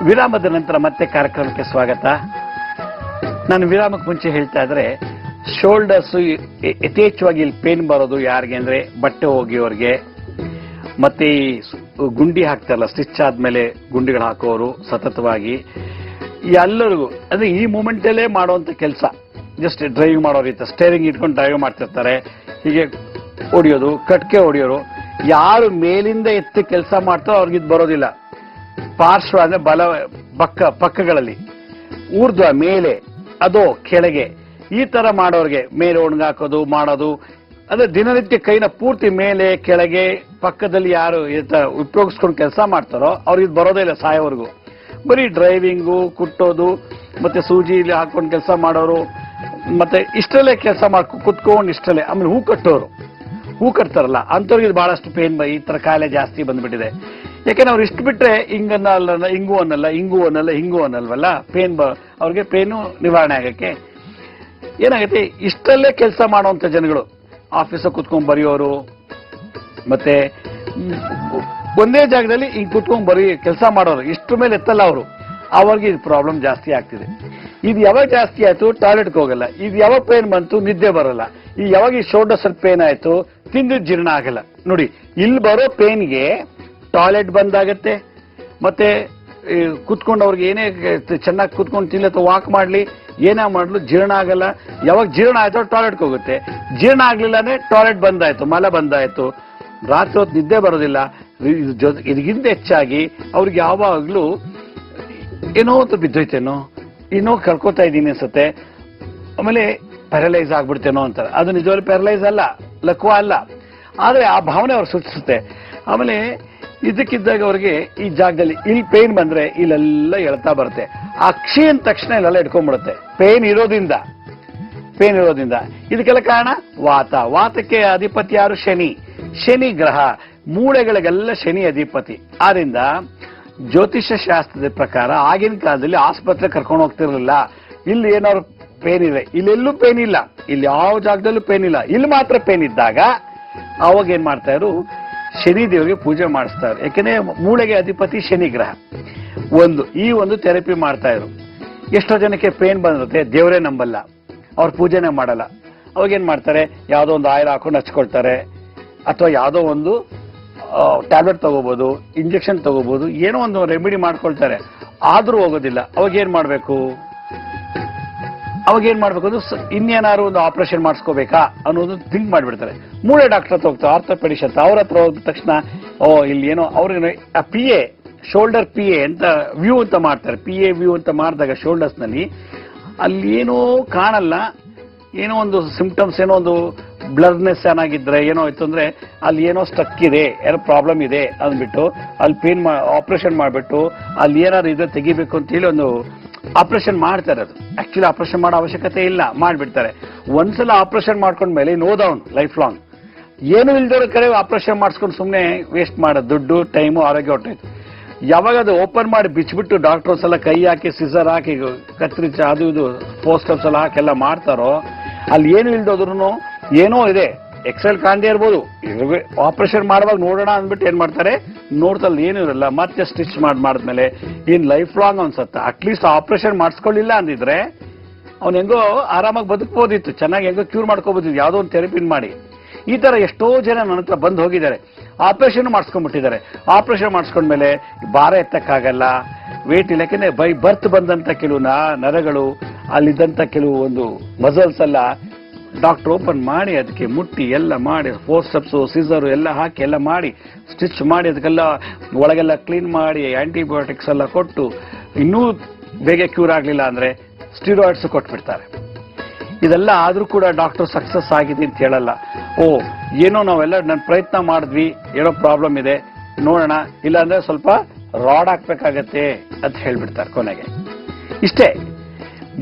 ವಿರಾಮದ ನಂತರ ಮತ್ತೆ ಕಾರ್ಯಕ್ರಮಕ್ಕೆ ಸ್ವಾಗತ. ನಾನು ವಿರಾಮಕ್ಕೆ ಮುಂಚೆ ಹೇಳ್ತಾ ಇದ್ರೆ, ಶೋಲ್ಡರ್ಸ್ ಯಥೇಚ್ಛವಾಗಿ ಇಲ್ಲಿ ಪೇನ್ ಬರೋದು ಯಾರಿಗೆ ಅಂದ್ರೆ ಬಟ್ಟೆ ಹೋಗಿಯವ್ರಿಗೆ, ಮತ್ತೆ ಈ ಗುಂಡಿ ಹಾಕ್ತಾರಲ್ಲ, ಸ್ಟಿಚ್ ಆದ್ಮೇಲೆ ಗುಂಡಿಗಳು ಹಾಕೋರು ಸತತವಾಗಿ ಎಲ್ಲರಿಗೂ ಅಂದ್ರೆ ಈ ಮೂಮೆಂಟಲ್ಲೇ ಮಾಡುವಂತ ಕೆಲಸ. ಜಸ್ಟ್ ಡ್ರೈವಿಂಗ್ ಮಾಡೋರು ಇತ್ತು, ಸ್ಟೇರಿಂಗ್ ಇಟ್ಕೊಂಡು ಡ್ರೈವ್ ಮಾಡ್ತಿರ್ತಾರೆ, ಹೀಗೆ ಹೊಡಿಯೋದು, ಕಟ್ಕೆ ಹೊಡಿಯೋರು. ಯಾರು ಮೇಲಿಂದ ಎತ್ತಿ ಕೆಲಸ ಮಾಡ್ತಾರೋ ಅವ್ರಿಗಿದ್ ಬರೋದಿಲ್ಲ. ಪಾರ್ಶ್ವ ಅಂದ್ರೆ ಬಲ ಪಕ್ಕಗಳಲ್ಲಿ, ಊರ್ಧ್ವ ಮೇಲೆ, ಅದೋ ಕೆಳಗೆ, ಈ ತರ ಮಾಡೋರಿಗೆ ಮೇಲೆ ಒಣಗಾಕೋದು ಮಾಡೋದು. ಅಂದ್ರೆ ದಿನನಿತ್ಯ ಕೈನ ಪೂರ್ತಿ ಮೇಲೆ ಕೆಳಗೆ ಪಕ್ಕದಲ್ಲಿ ಯಾರು ಉಪಯೋಗಿಸ್ಕೊಂಡು ಕೆಲಸ ಮಾಡ್ತಾರೋ ಅವ್ರಿಗೆ ಬರೋದೇ ಇಲ್ಲ ಸಾಯೋವರೆಗೂ. ಬರೀ ಡ್ರೈವಿಂಗು, ಕುಟ್ಟೋದು, ಮತ್ತೆ ಸೂಜಿ ಹಾಕೊಂಡು ಕೆಲಸ ಮಾಡೋರು, ಮತ್ತೆ ಇಷ್ಟಲ್ಲೇ ಕೆಲಸ ಕುತ್ಕೊಂಡು ಇಷ್ಟಲ್ಲೇ. ಆಮೇಲೆ ಹೂ ಕಟ್ತಾರಲ್ಲ ಅಂಥವ್ರಿಗೆ ಇದು ಬಹಳಷ್ಟು ಪೇನ್ ಈ ತರ ಕಾಯಿಲೆ ಜಾಸ್ತಿ ಬಂದ್ಬಿಟ್ಟಿದೆ. ಯಾಕೆಂದ್ರೆ ಅವ್ರು ಇಷ್ಟು ಬಿಟ್ರೆ ಹಿಂಗೂ ಅನ್ನಲ್ವಲ್ಲ, ಅವ್ರಿಗೆ ಪೇನು ನಿವಾರಣೆ ಆಗಕ್ಕೆ ಏನಾಗುತ್ತೆ, ಇಷ್ಟಲ್ಲೇ ಕೆಲಸ ಮಾಡುವಂತ ಜನಗಳು, ಆಫೀಸ್ ಕುತ್ಕೊಂಡ್ ಬರೆಯೋರು, ಮತ್ತೆ ಒಂದೇ ಜಾಗದಲ್ಲಿ ಹಿಂಗ್ ಕುತ್ಕೊಂಡ್ ಕೆಲಸ ಮಾಡೋರು, ಇಷ್ಟ್ರ ಮೇಲೆ ಎತ್ತಲ್ಲ ಅವರು, ಅವ್ರಿಗೆ ಇದು ಪ್ರಾಬ್ಲಮ್ ಜಾಸ್ತಿ ಆಗ್ತಿದೆ. ಇದು ಯಾವಾಗ ಜಾಸ್ತಿ ಆಯ್ತು, ಟಾಯ್ಲೆಟ್ಗೆ ಹೋಗಲ್ಲ. ಇದು ಯಾವಾಗ ಪೇನ್ ಬಂತು, ನಿದ್ದೆ ಬರಲ್ಲ. ಯಾವಾಗ ಈ ಶೋಲ್ಡರ್ ಸ್ವಲ್ಪ ಪೇನ್ ಆಯ್ತು, ತಿಂದಿದ್ದು ಜೀರ್ಣ ಆಗಲ್ಲ. ನೋಡಿ, ಇಲ್ಲಿ ಬರೋ ಪೇನ್ಗೆ ಟಾಯ್ಲೆಟ್ ಬಂದಾಗತ್ತೆ, ಮತ್ತೆ ಕುತ್ಕೊಂಡವ್ರಿಗೆ ಏನೇ ಚೆನ್ನಾಗಿ ಕುತ್ಕೊಂಡು ತಿನ್ಲಿ ಅಥವಾ ವಾಕ್ ಮಾಡ್ಲಿ, ಏನೇ ಮಾಡ್ಲು ಜೀರ್ಣ ಆಗಲ್ಲ. ಯಾವಾಗ ಜೀರ್ಣ ಆಯ್ತು ಟಾಯ್ಲೆಟ್ಗೆ ಹೋಗುತ್ತೆ, ಜೀರ್ಣ ಆಗ್ಲಿಲ್ಲ ಅಂದ್ರೆ ಟಾಯ್ಲೆಟ್ ಬಂದಾಯ್ತು, ಮಲ ಬಂದಾಯ್ತು, ರಾತ್ರಿ ಹೊತ್ತು ನಿದ್ದೆ ಬರೋದಿಲ್ಲ. ಇದಕ್ಕಿಂತ ಹೆಚ್ಚಾಗಿ ಅವ್ರಿಗೆ ಯಾವಾಗ್ಲೂ ಏನೋ ಅಂತ ಬಿದ್ದೋಯ್ತೇನೋ, ಏನೋ ಕಳ್ಕೊತಾ ಇದ್ದೀನಿ ಅನ್ಸುತ್ತೆ, ಆಮೇಲೆ ಪ್ಯಾರಲೈಸ್ ಆಗ್ಬಿಡ್ತೇನೋ ಅಂತಾರೆ. ಅದು ನಿಜವಾಗ್ಲೂ ಪ್ಯಾರಲೈಸ್ ಅಲ್ಲ, ಲಕ್ವ ಅಲ್ಲ, ಆದ್ರೆ ಆ ಭಾವನೆ ಅವ್ರು ಸೂಚಿಸುತ್ತೆ. ಆಮೇಲೆ ಇದಕ್ಕಿದ್ದಾಗ ಅವ್ರಿಗೆ ಈ ಜಾಗದಲ್ಲಿ ಇಲ್ಲಿ ಪೇನ್ ಬಂದ್ರೆ ಇಲ್ಲೆಲ್ಲ ಎಳ್ತಾ ಬರುತ್ತೆ. ಆ ಕ್ಷಿ ಅಂದ ತಕ್ಷಣ ಇಲ್ಲೆಲ್ಲ ಇಟ್ಕೊಂಡ್ಬಿಡುತ್ತೆ, ಪೇನ್ ಇರೋದ್ರಿಂದ. ಇದಕ್ಕೆಲ್ಲ ಕಾರಣ ವಾತಕ್ಕೆ ಅಧಿಪತಿ ಯಾರು? ಶನಿ ಗ್ರಹ. ಮೂಳೆಗಳಿಗೆಲ್ಲ ಶನಿ ಅಧಿಪತಿ. ಆದ್ರಿಂದ ಜ್ಯೋತಿಷ್ಯ ಶಾಸ್ತ್ರದ ಪ್ರಕಾರ ಆಗಿನ ಕಾಲದಲ್ಲಿ ಆಸ್ಪತ್ರೆ ಕರ್ಕೊಂಡು ಹೋಗ್ತಿರ್ಲಿಲ್ಲ. ಇಲ್ಲಿ ಏನಾದ್ರು ಪೇನ್ ಇದೆ, ಇಲ್ಲೆಲ್ಲೂ ಪೇನ್ ಇಲ್ಲ, ಇಲ್ಲಿ ಯಾವ ಜಾಗದಲ್ಲೂ ಪೇನ್ ಇಲ್ಲ, ಇಲ್ಲಿ ಮಾತ್ರ ಪೇನ್ ಇದ್ದಾಗ ಅವಾಗ ಏನ್ ಮಾಡ್ತಾ ಇದ್ರು, ಶನಿ ದೇವರಿಗೆ ಪೂಜೆ ಮಾಡಿಸ್ತಾರೆ. ಯಾಕೆಂದ್ರೆ ಮೂಳೆಗೆ ಅಧಿಪತಿ ಶನಿ ಗ್ರಹ. ಈ ಒಂದು ಥೆರಪಿ ಮಾಡ್ತಾ ಇದ್ರು. ಎಷ್ಟೋ ಜನಕ್ಕೆ ಪೇನ್ ಬಂದಿರುತ್ತೆ, ದೇವರೇ ನಂಬಲ್ಲ, ಅವ್ರ ಪೂಜೆನೇ ಮಾಡಲ್ಲ. ಅವಾಗೇನ್ ಮಾಡ್ತಾರೆ, ಯಾವುದೋ ಒಂದು ಆಯಿಲ್ ಹಾಕೊಂಡು ಹಚ್ಕೊಳ್ತಾರೆ, ಅಥವಾ ಯಾವುದೋ ಒಂದು ಟ್ಯಾಬ್ಲೆಟ್ ತಗೋಬಹುದು, ಇಂಜೆಕ್ಷನ್ ತಗೋಬಹುದು, ಏನೋ ಒಂದು ರೆಮಿಡಿ ಮಾಡ್ಕೊಳ್ತಾರೆ, ಆದ್ರೂ ಹೋಗೋದಿಲ್ಲ. ಅವಾಗೇನ್ ಮಾಡ್ಬೇಕು ಅಂದ್ರೆ ಇನ್ನೇನಾದ್ರು ಒಂದು ಆಪರೇಷನ್ ಮಾಡಿಸ್ಕೋಬೇಕಾ ಅನ್ನೋದು ಥಿಂಕ್ ಮಾಡ್ಬಿಡ್ತಾರೆ. ಮೂಳೆ ಡಾಕ್ಟರ್ ಹತ್ರ ಹೋಗ್ತಾರೆ, ಆರ್ಥೋಪೆಡಿಸ್ಟ್ ಅಂತ. ಅವ್ರ ಹತ್ರ ಹೋದ ತಕ್ಷಣ ಇಲ್ಲಿ ಏನೋ ಅವ್ರಿಗೆ PA ಶೋಲ್ಡರ್ PA ಅಂತ ವ್ಯೂ ಅಂತ ಮಾಡ್ತಾರೆ. PA ವ್ಯೂ ಅಂತ ಮಾಡಿದಾಗ ಶೋಲ್ಡರ್ಸ್ ನಲ್ಲಿ ಅಲ್ಲಿ ಏನೋ ಕಾಣಲ್ಲ, ಏನೋ ಒಂದು ಸಿಂಪ್ಟಮ್ಸ್, ಏನೋ ಒಂದು ಬ್ಲರ್ನೆಸ್ ಏನಾಗಿದ್ರೆ, ಏನೋ ಆಯ್ತು ಅಂದ್ರೆ ಅಲ್ಲಿ ಏನೋ ಸ್ಟಕ್ ಇದೆ, ಏನೋ ಪ್ರಾಬ್ಲಮ್ ಇದೆ ಅಂದ್ಬಿಟ್ಟು ಅಲ್ಲಿ ಪೇನ್ ಆಪರೇಷನ್ ಮಾಡ್ಬಿಟ್ಟು ಅಲ್ಲಿ ಏನಾದ್ರು ಇದ್ರೆ ತೆಗಿಬೇಕು ಅಂತ ಹೇಳಿ ಒಂದು ಆಪರೇಷನ್ ಮಾಡ್ತಾರೆ. ಅದು ಆಕ್ಚುಲಿ ಆಪರೇಷನ್ ಮಾಡೋ ಅವಶ್ಯಕತೆ ಇಲ್ಲ, ಮಾಡ್ಬಿಡ್ತಾರೆ. ಒಂದ್ಸಲ ಆಪರೇಷನ್ ಮಾಡ್ಕೊಂಡ್ಮೇಲೆ ನೋ ಡೌನ್ ಲೈಫ್ ಲಾಂಗ್. ಏನು ಇಲ್ದವ್ರ ಕಡೆ ಆಪರೇಷನ್ ಮಾಡಿಸ್ಕೊಂಡು ಸುಮ್ಮನೆ ವೇಸ್ಟ್ ಮಾಡೋದು, ದುಡ್ಡು, ಟೈಮು, ಆರೋಗ್ಯ ಹೊಟ್ಟೋಯ್ತು. ಯಾವಾಗ ಅದು ಓಪನ್ ಮಾಡಿ ಬಿಚ್ಚಿಬಿಟ್ಟು ಡಾಕ್ಟರ್ಸ್ ಎಲ್ಲ ಕೈ ಹಾಕಿ ಸಿಸರ್ ಹಾಕಿ ಕತ್ರಿಚ ಅದು ಇದು ಪೋಸ್ಟರ್ಸ್ ಎಲ್ಲ ಹಾಕೆಲ್ಲ ಮಾಡ್ತಾರೋ, ಅಲ್ಲಿ ಏನು ಇಲ್ದೋದ್ರು ಏನೋ ಇದೆ, ಎಕ್ಸೆಲ್ ಕಾಣದೇ ಇರ್ಬೋದು. ಆಪರೇಷನ್ ಮಾಡುವಾಗ ನೋಡೋಣ ಅಂದ್ಬಿಟ್ಟು ಏನ್ ಮಾಡ್ತಾರೆ, ನೋಡ್ತಲ್ಲಿ ಏನೂ ಇರಲ್ಲ, ಮತ್ತೆ ಸ್ಟಿಚ್ ಮಾಡಿದ್ಮೇಲೆ ಇನ್ ಲೈಫ್ ಲಾಂಗ್ ಅನ್ಸತ್ತ. ಅಟ್ಲೀಸ್ಟ್ ಆಪರೇಷನ್ ಮಾಡಿಸ್ಕೊಳ್ಳಿಲ್ಲ ಅಂದಿದ್ರೆ ಅವ್ನು ಹೆಂಗೋ ಆರಾಮಾಗಿ ಬದುಕ್ಬೋದಿತ್ತು, ಚೆನ್ನಾಗಿ ಹೆಂಗೋ ಕ್ಯೂರ್ ಮಾಡ್ಕೋಬೋದಿತ್ತು ಯಾವುದೋ ಒಂದು ಥೆರಪಿನ್ ಮಾಡಿ. ಈ ತರ ಎಷ್ಟೋ ಜನ ನನ್ನ ಹತ್ರ ಬಂದು ಹೋಗಿದ್ದಾರೆ, ಆಪರೇಷನ್ ಮಾಡಿಸ್ಕೊಂಡ್ಬಿಟ್ಟಿದ್ದಾರೆ. ಆಪರೇಷನ್ ಮಾಡಿಸ್ಕೊಂಡ್ಮೇಲೆ ಭಾರ ಎತ್ತಕ್ಕಾಗಲ್ಲ, ವೇಟ್ ಇಲ್ಲ. ಯಾಕೆಂದ್ರೆ ಬೈ ಬರ್ತ್ ಬಂದಂತ ಕೆಲವು ನರಗಳು, ಅಲ್ಲಿದ್ದಂತ ಕೆಲವು ಒಂದು ಮಸಲ್ಸ್ ಎಲ್ಲ ಡಾಕ್ಟರ್ ಓಪನ್ ಮಾಡಿ ಅದಕ್ಕೆ ಮುಟ್ಟಿ ಎಲ್ಲ ಮಾಡಿ ಫೋರ್ಸೆಪ್ಸು ಸಿಸರು ಎಲ್ಲ ಹಾಕಿ ಎಲ್ಲ ಮಾಡಿ ಸ್ಟಿಚ್ ಮಾಡಿ ಅದಕ್ಕೆಲ್ಲ ಒಳಗೆಲ್ಲ ಕ್ಲೀನ್ ಮಾಡಿ ಆಂಟಿಬಯೋಟಿಕ್ಸ್ ಎಲ್ಲ ಕೊಟ್ಟು ಇನ್ನೂ ಬೇಗ ಕ್ಯೂರ್ ಆಗಲಿಲ್ಲ ಅಂದ್ರೆ ಸ್ಟೀರಾಯ್ಡ್ಸ್ ಕೊಟ್ಬಿಡ್ತಾರೆ. ಇದೆಲ್ಲ ಆದ್ರೂ ಕೂಡ ಡಾಕ್ಟರ್ ಸಕ್ಸಸ್ ಆಗಿದೆ ಅಂತ ಹೇಳಲ್ಲ. ಏನೋ ನಾವೆಲ್ಲ ನನ್ನ ಪ್ರಯತ್ನ ಮಾಡಿದ್ವಿ, ಏನೋ ಪ್ರಾಬ್ಲಮ್ ಇದೆ, ನೋಡೋಣ, ಇಲ್ಲಾಂದ್ರೆ ಸ್ವಲ್ಪ ರಾಡ್ ಹಾಕ್ಬೇಕಾಗತ್ತೆ ಅಂತ ಹೇಳ್ಬಿಡ್ತಾರೆ ಕೊನೆಗೆ. ಇಷ್ಟೇ.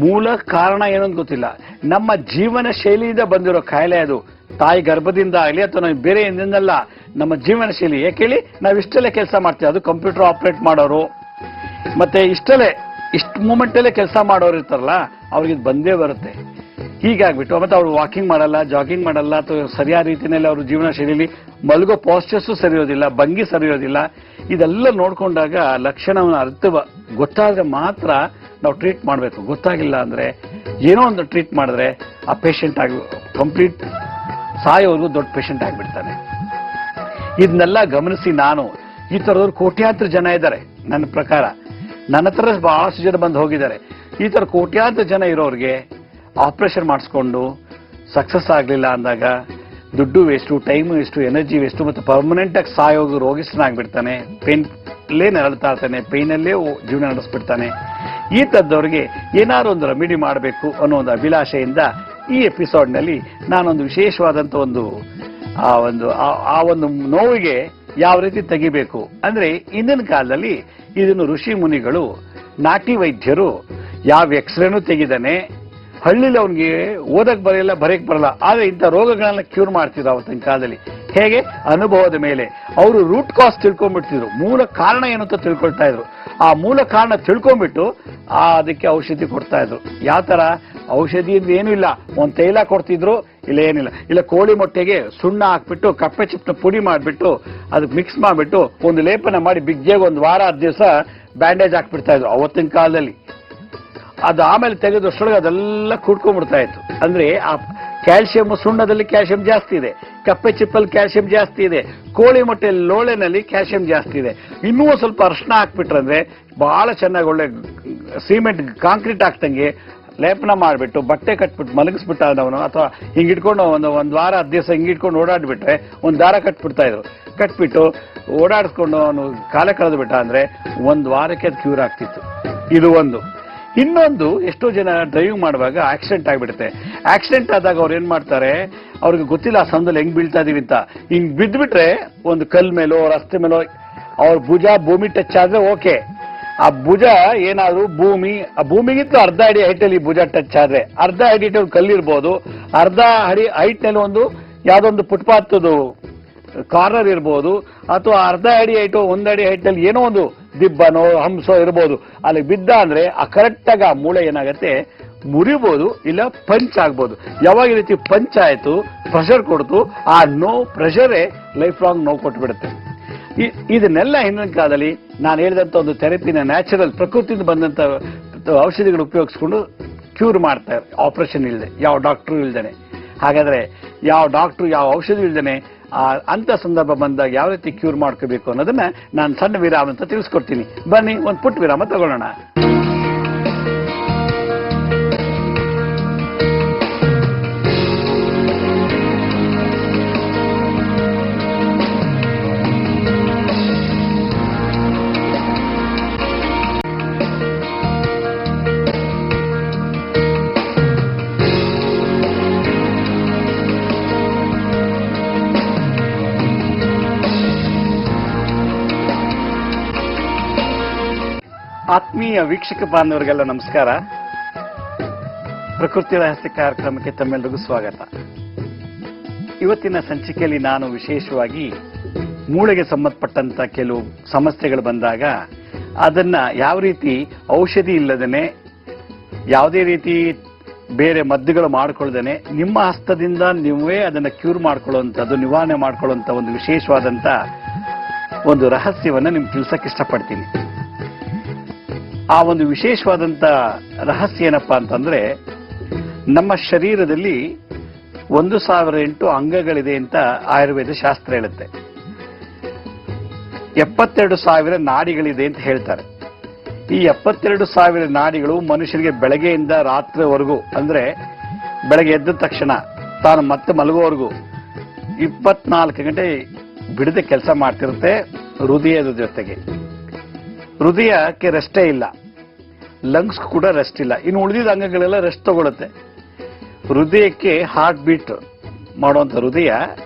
ಮೂಲ ಕಾರಣ ಏನೊಂದು ಗೊತ್ತಿಲ್ಲ. ನಮ್ಮ ಜೀವನ ಶೈಲಿಯಿಂದ ಬಂದಿರೋ ಕಾಯಿಲೆ ಅದು. ತಾಯಿ ಗರ್ಭದಿಂದ ಆಗಲಿ ಅಥವಾ ನಾವು ಬೇರೆ ಏನಿಂದಲ್ಲ, ನಮ್ಮ ಜೀವನ ಶೈಲಿ. ಯಾಕೆ ಹೇಳಿ, ನಾವು ಇಷ್ಟಲ್ಲೇ ಕೆಲಸ ಮಾಡ್ತೀವಿ. ಅದು ಕಂಪ್ಯೂಟರ್ ಆಪರೇಟ್ ಮಾಡೋರು, ಮತ್ತೆ ಇಷ್ಟು ಮೂಮೆಂಟಲ್ಲೇ ಕೆಲಸ ಮಾಡೋರು ಇರ್ತಾರಲ್ಲ, ಅವ್ರಿಗೆ ಇದು ಬಂದೇ ಬರುತ್ತೆ. ಹೀಗಾಗ್ಬಿಟ್ಟು ಮತ್ತೆ ಅವರು ವಾಕಿಂಗ್ ಮಾಡಲ್ಲ, ಜಾಗಿಂಗ್ ಮಾಡಲ್ಲ, ಅಥವಾ ಸರಿಯಾದ ರೀತಿಯಲ್ಲಿ ಅವ್ರ ಜೀವನ ಶೈಲಿಯಲ್ಲಿ ಮಲಗೋ ಪಾಸ್ಚರ್ಸು ಸರಿಯೋದಿಲ್ಲ, ಭಂಗಿ ಸರಿಯೋದಿಲ್ಲ. ಇದೆಲ್ಲ ನೋಡ್ಕೊಂಡಾಗ ಲಕ್ಷಣವನ್ನು ಗೊತ್ತಾದ್ರೆ ಮಾತ್ರ ನಾವು ಟ್ರೀಟ್ ಮಾಡಬೇಕು. ಗೊತ್ತಾಗಿಲ್ಲ ಅಂದ್ರೆ ಏನೋ ಒಂದು ಟ್ರೀಟ್ ಮಾಡಿದ್ರೆ ಆ ಪೇಷಂಟ್ ಆಗಿ ಕಂಪ್ಲೀಟ್ ಸಾಯೋವರೆಗೂ ದೊಡ್ಡ ಪೇಷಂಟ್ ಆಗಿಬಿಡ್ತಾನೆ. ಇದನ್ನೆಲ್ಲ ಗಮನಿಸಿ ನಾನು ಈ ಥರದವ್ರು ಕೋಟ್ಯಾಂತರ ಜನ ಇದ್ದಾರೆ ನನ್ನ ಪ್ರಕಾರ. ನನ್ನ ಹತ್ರ ಬಹಳಷ್ಟು ಜನ ಬಂದು ಹೋಗಿದ್ದಾರೆ. ಈ ಥರ ಕೋಟ್ಯಾಂತರ ಜನ ಇರೋರಿಗೆ ಆಪರೇಷನ್ ಮಾಡಿಸ್ಕೊಂಡು ಸಕ್ಸಸ್ ಆಗಲಿಲ್ಲ ಅಂದಾಗ ದುಡ್ಡು waste, time waste, energy waste, ಮತ್ತು ಪರ್ಮನೆಂಟಾಗಿ ಸಾಯೋಗಿ ರೋಗಿಷ್ಠನಾಗ್ಬಿಡ್ತಾನೆ. ಪೇನಲ್ಲೇ ನರಳ್ತಾ ಇರ್ತಾನೆ, ಪೇನಲ್ಲೇ ಜೀವನ ನಡೆಸ್ಬಿಡ್ತಾನೆ. ಈ ಥರದವ್ರಿಗೆ ಏನಾದ್ರು ಒಂದು ರೆಮಿಡಿ ಮಾಡಬೇಕು ಅನ್ನೋ ಒಂದು ಅಭಿಲಾಷೆಯಿಂದ ಈ ಎಪಿಸೋಡ್ನಲ್ಲಿ ನಾನೊಂದು ವಿಶೇಷವಾದಂಥ ಆ ಒಂದು ನೋವಿಗೆ ಯಾವ ರೀತಿ ತೆಗಿಬೇಕು ಅಂದ್ರೆ, ಇಂದಿನ ಕಾಲದಲ್ಲಿ ಇದನ್ನು ಋಷಿ ಮುನಿಗಳು, ನಾಟಿ ವೈದ್ಯರು ಯಾವ ಎಕ್ಸ್ರೇನೂ ತೆಗಿದಾನೆ, ಹಳ್ಳಿಲಿ ಅವ್ನಿಗೆ ಓದಕ್ ಬರಲ್ಲ, ಬರೆಯಕ್ ಬರಲ್ಲ, ಆದ್ರೆ ಇಂಥ ರೋಗಗಳನ್ನ ಕ್ಯೂರ್ ಮಾಡ್ತಿದ್ರು ಅವತ್ತಿನ ಕಾಲದಲ್ಲಿ. ಹೇಗೆ? ಅನುಭವದ ಮೇಲೆ. ಅವರು ರೂಟ್ ಕಾಸ್ ತಿಳ್ಕೊಂಡ್ಬಿಡ್ತಿದ್ರು, ಮೂಲ ಕಾರಣ ಏನು ಅಂತ ತಿಳ್ಕೊಳ್ತಾ ಇದ್ರು. ಆ ಮೂಲ ಕಾರಣ ತಿಳ್ಕೊಂಡ್ಬಿಟ್ಟು ಅದಕ್ಕೆ ಔಷಧಿ ಕೊಡ್ತಾ ಇದ್ರು. ಯಾವ ತರ ಔಷಧಿ ಏನೂ ಇಲ್ಲ, ಒಂದು ತೈಲ ಕೊಡ್ತಿದ್ರು, ಇಲ್ಲ ಏನಿಲ್ಲ, ಇಲ್ಲ ಕೋಳಿ ಮೊಟ್ಟೆಗೆ ಸುಣ್ಣ ಹಾಕ್ಬಿಟ್ಟು ಕಪ್ಪೆ ಚಿಪ್ಪನ ಪುಡಿ ಮಾಡಿಬಿಟ್ಟು ಅದಕ್ಕೆ ಮಿಕ್ಸ್ ಮಾಡಿಬಿಟ್ಟು ಒಂದು ಲೇಪನ ಮಾಡಿ ಬಿಗ್ಗೆಗೆ ಒಂದು ವಾರ 10 ದಿವಸ ಬ್ಯಾಂಡೇಜ್ ಹಾಕ್ಬಿಡ್ತಾ ಇದ್ರು ಅವತ್ತಿನ ಕಾಲದಲ್ಲಿ. ಅದು ಆಮೇಲೆ ತೆಗೆದಷ್ಟೊಳಗೆ ಅದೆಲ್ಲ ಕುಡ್ಕೊಂಡ್ಬಿಡ್ತಾ ಇತ್ತು. ಅಂದ್ರೆ ಆ ಕ್ಯಾಲ್ಸಿಯಂ, ಸುಣ್ಣದಲ್ಲಿ ಕ್ಯಾಲ್ಸಿಯಂ ಜಾಸ್ತಿ ಇದೆ, ಕಪ್ಪೆ ಚಿಪ್ಪಲ್ಲಿ ಕ್ಯಾಲ್ಸಿಯಂ ಜಾಸ್ತಿ ಇದೆ, ಕೋಳಿ ಮೊಟ್ಟೆ ಲೋಳೆನಲ್ಲಿ ಕ್ಯಾಲ್ಸಿಯಂ ಜಾಸ್ತಿ ಇದೆ. ಇನ್ನೂ ಸ್ವಲ್ಪ ಅರ್ಶನ ಹಾಕ್ಬಿಟ್ರಂದ್ರೆ ಬಹಳ ಚೆನ್ನಾಗಿ ಒಳ್ಳೆ ಸಿಮೆಂಟ್ ಕಾಂಕ್ರೀಟ್ ಹಾಕ್ತಂಗೆ ಲೇಪನ ಮಾಡಿಬಿಟ್ಟು ಬಟ್ಟೆ ಕಟ್ಬಿಟ್ಟು ಮಲಗಿಸ್ಬಿಟ್ಟ ಅವನು, ಅಥವಾ ಹಿಂಗಿಟ್ಕೊಂಡು ಒಂದು ವಾರ 10 ದಿವಸ ಹಿಂಗಿಟ್ಕೊಂಡು ಓಡಾಡ್ಬಿಟ್ರೆ ಒಂದು ದಾರ ಕಟ್ಬಿಡ್ತಾ ಇದ್ರು. ಕಟ್ಬಿಟ್ಟು ಓಡಾಡಿಸ್ಕೊಂಡು ಅವನು ಕಾಲ ಕಳೆದು ಬಿಟ್ಟ ಅಂದ್ರೆ 1 ವಾರಕ್ಕೆ ಅದು ಕ್ಯೂರ್ ಆಗ್ತಿತ್ತು. ಇದು ಒಂದು. ಇನ್ನೊಂದು, ಎಷ್ಟೋ ಜನ ಡ್ರೈವ್ ಮಾಡುವಾಗ ಆಕ್ಸಿಡೆಂಟ್ ಆಗಿಬಿಡುತ್ತೆ. ಆಕ್ಸಿಡೆಂಟ್ ಆದಾಗ ಅವ್ರು ಏನ್ ಮಾಡ್ತಾರೆ, ಅವ್ರಿಗೆ ಗೊತ್ತಿಲ್ಲ ಆ ಸಮಯದಲ್ಲಿ ಹೆಂಗ್ ಬೀಳ್ತಾ ಇದೀವಿ ಅಂತ. ಹಿಂಗ್ ಬಿದ್ದುಬಿಟ್ರೆ ಒಂದು ಕಲ್ ಮೇಲೋ ರಸ್ತೆ ಮೇಲೋ ಅವ್ರ ಭುಜ ಭೂಮಿ ಟಚ್ ಆದ್ರೆ ಓಕೆ. ಆ ಭುಜ ಏನಾದ್ರು ಆ ಭೂಮಿಗಿಂತ ಅರ್ಧ ಅಡಿ ಹೈಟಲ್ಲಿ ಭುಜ ಟಚ್ ಆದ್ರೆ, ಅರ್ಧ ಅಡಿ ಒಂದು ಕಲ್ಲಿರ್ಬೋದು, ಅರ್ಧ ಅಡಿ ಹೈಟ್ ನಲ್ಲಿ ಒಂದು ಯಾವ್ದೊಂದು ಫುಟ್ಪಾತ್ ಕಾರ್ನರ್ ಇರ್ಬೋದು, ಅಥವಾ ಅರ್ಧ ಅಡಿ ಹೈಟು 1 ಅಡಿ ಹೈಟ್ ನಲ್ಲಿ ಏನೋ ಒಂದು ದಿಬ್ಬನೋ ಹಂಸೋ ಇರ್ಬೋದು. ಅಲ್ಲಿ ಬಿದ್ದ ಅಂದ್ರೆ ಆ ಕರೆಕ್ಟ್ ಆಗಿ ಆ ಮೂಳೆ ಏನಾಗತ್ತೆ, ಮುರಿಬೋದು, ಇಲ್ಲ ಪಂಚ್ ಆಗ್ಬೋದು. ಯಾವಾಗ ಈ ರೀತಿ ಪಂಚ್ ಆಯ್ತು, ಪ್ರೆಷರ್ ಕೊಡ್ತು, ಆ ಪ್ರೆಷರೇ ಲೈಫ್ ಲಾಂಗ್ ನೋವು ಕೊಟ್ಬಿಡುತ್ತೆ. ಇದನ್ನೆಲ್ಲ ಹಿಂದಿನ ಕಾಲದಲ್ಲಿ ನಾನು ಹೇಳಿದಂತ ಒಂದು ಥೆರಪಿನ ನ್ಯಾಚುರಲ್, ಪ್ರಕೃತಿಯಿಂದ ಬಂದಂತ ಔಷಧಿಗಳು ಉಪಯೋಗಿಸ್ಕೊಂಡು ಕ್ಯೂರ್ ಮಾಡ್ತಾರೆ, ಆಪರೇಷನ್ ಇಲ್ಲದೆ, ಯಾವ ಡಾಕ್ಟ್ರು ಇಲ್ದೇನೆ. ಹಾಗಾದ್ರೆ ಯಾವ ಡಾಕ್ಟ್ರು ಯಾವ ಔಷಧಿ ಇಲ್ದೇನೆ ಅಂತ ಸಂದರ್ಭ ಬಂದಾಗ ಯಾವ ರೀತಿ ಕ್ಯೂರ್ ಮಾಡ್ಕೋಬೇಕು ಅನ್ನೋದನ್ನ ನಾನು ಸಣ್ಣ ವಿರಾಮ ಅಂತ ತಿಳಿಸ್ಕೊಡ್ತೀನಿ. ಬನ್ನಿ ಒಂದು ಪುಟ್ಟ ವಿರಾಮ ತಗೊಳ್ಳೋಣ. ಆತ್ಮೀಯ ವೀಕ್ಷಕ ಬಾಂಧವರಿಗೆಲ್ಲ ನಮಸ್ಕಾರ. ಪ್ರಕೃತಿ ರಹಸ್ಯ ಕಾರ್ಯಕ್ರಮಕ್ಕೆ ತಮ್ಮೆಲ್ಲರಿಗೂ ಸ್ವಾಗತ. ಇವತ್ತಿನ ಸಂಚಿಕೆಯಲ್ಲಿ ನಾನು ವಿಶೇಷವಾಗಿ ಮೂಳೆಗೆ ಸಂಬಂಧಪಟ್ಟಂತ ಕೆಲವು ಸಮಸ್ಯೆಗಳು ಬಂದಾಗ ಅದನ್ನ ಯಾವ ರೀತಿ ಔಷಧಿ ಇಲ್ಲದೇನೆ, ಯಾವುದೇ ರೀತಿ ಬೇರೆ ಮದ್ದುಗಳು ಮಾಡ್ಕೊಳ್ದೇನೆ, ನಿಮ್ಮ ಹಸ್ತದಿಂದ ನೀವೇ ಅದನ್ನ ಕ್ಯೂರ್ ಮಾಡ್ಕೊಳ್ಳುವಂಥದ್ದು, ನಿವಾರಣೆ ಮಾಡ್ಕೊಳ್ಳುವಂಥ ಒಂದು ವಿಶೇಷವಾದಂತ ಒಂದು ರಹಸ್ಯವನ್ನ ನಿಮ್ಗೆ ತಿಳಿಸಕ್ಕೆ ಇಷ್ಟಪಡ್ತೀನಿ. ಆ ಒಂದು ವಿಶೇಷವಾದಂತ ರಹಸ್ಯ ಏನಪ್ಪಾ ಅಂತಂದ್ರೆ, ನಮ್ಮ ಶರೀರದಲ್ಲಿ 1008 ಅಂಗಗಳಿದೆ ಅಂತ ಆಯುರ್ವೇದ ಶಾಸ್ತ್ರ ಹೇಳುತ್ತೆ. 72,000 ನಾಡಿಗಳಿದೆ ಅಂತ ಹೇಳ್ತಾರೆ. ಈ 72,000 ನಾಡಿಗಳು ಮನುಷ್ಯನಿಗೆ ಬೆಳಗ್ಗೆಯಿಂದ ರಾತ್ರಿವರೆಗೂ, ಅಂದ್ರೆ ಬೆಳಗ್ಗೆ ಎದ್ದ ತಕ್ಷಣ ತಾನು ಮತ್ತೆ ಮಲಗುವವರೆಗೂ 24 ಗಂಟೆ ಬಿಡದೆ ಕೆಲಸ ಮಾಡ್ತಿರುತ್ತೆ. ಹೃದಯದ ಜೊತೆಗೆ ಹೃದಯಕ್ಕೆ ರೆಸ್ಟೇ ಇಲ್ಲ, ಲಂಗ್ಸ್ ಕೂಡ ರೆಸ್ಟ್ ಇಲ್ಲ, ಇನ್ನು ಉಳಿದಿದ್ದ ಅಂಗಗಳೆಲ್ಲ ರೆಸ್ಟ್ ತಗೊಳುತ್ತೆ. ಹೃದಯಕ್ಕೆ ಹಾರ್ಟ್ ಬೀಟ್ ಮಾಡುವಂತ ಹೃದಯ,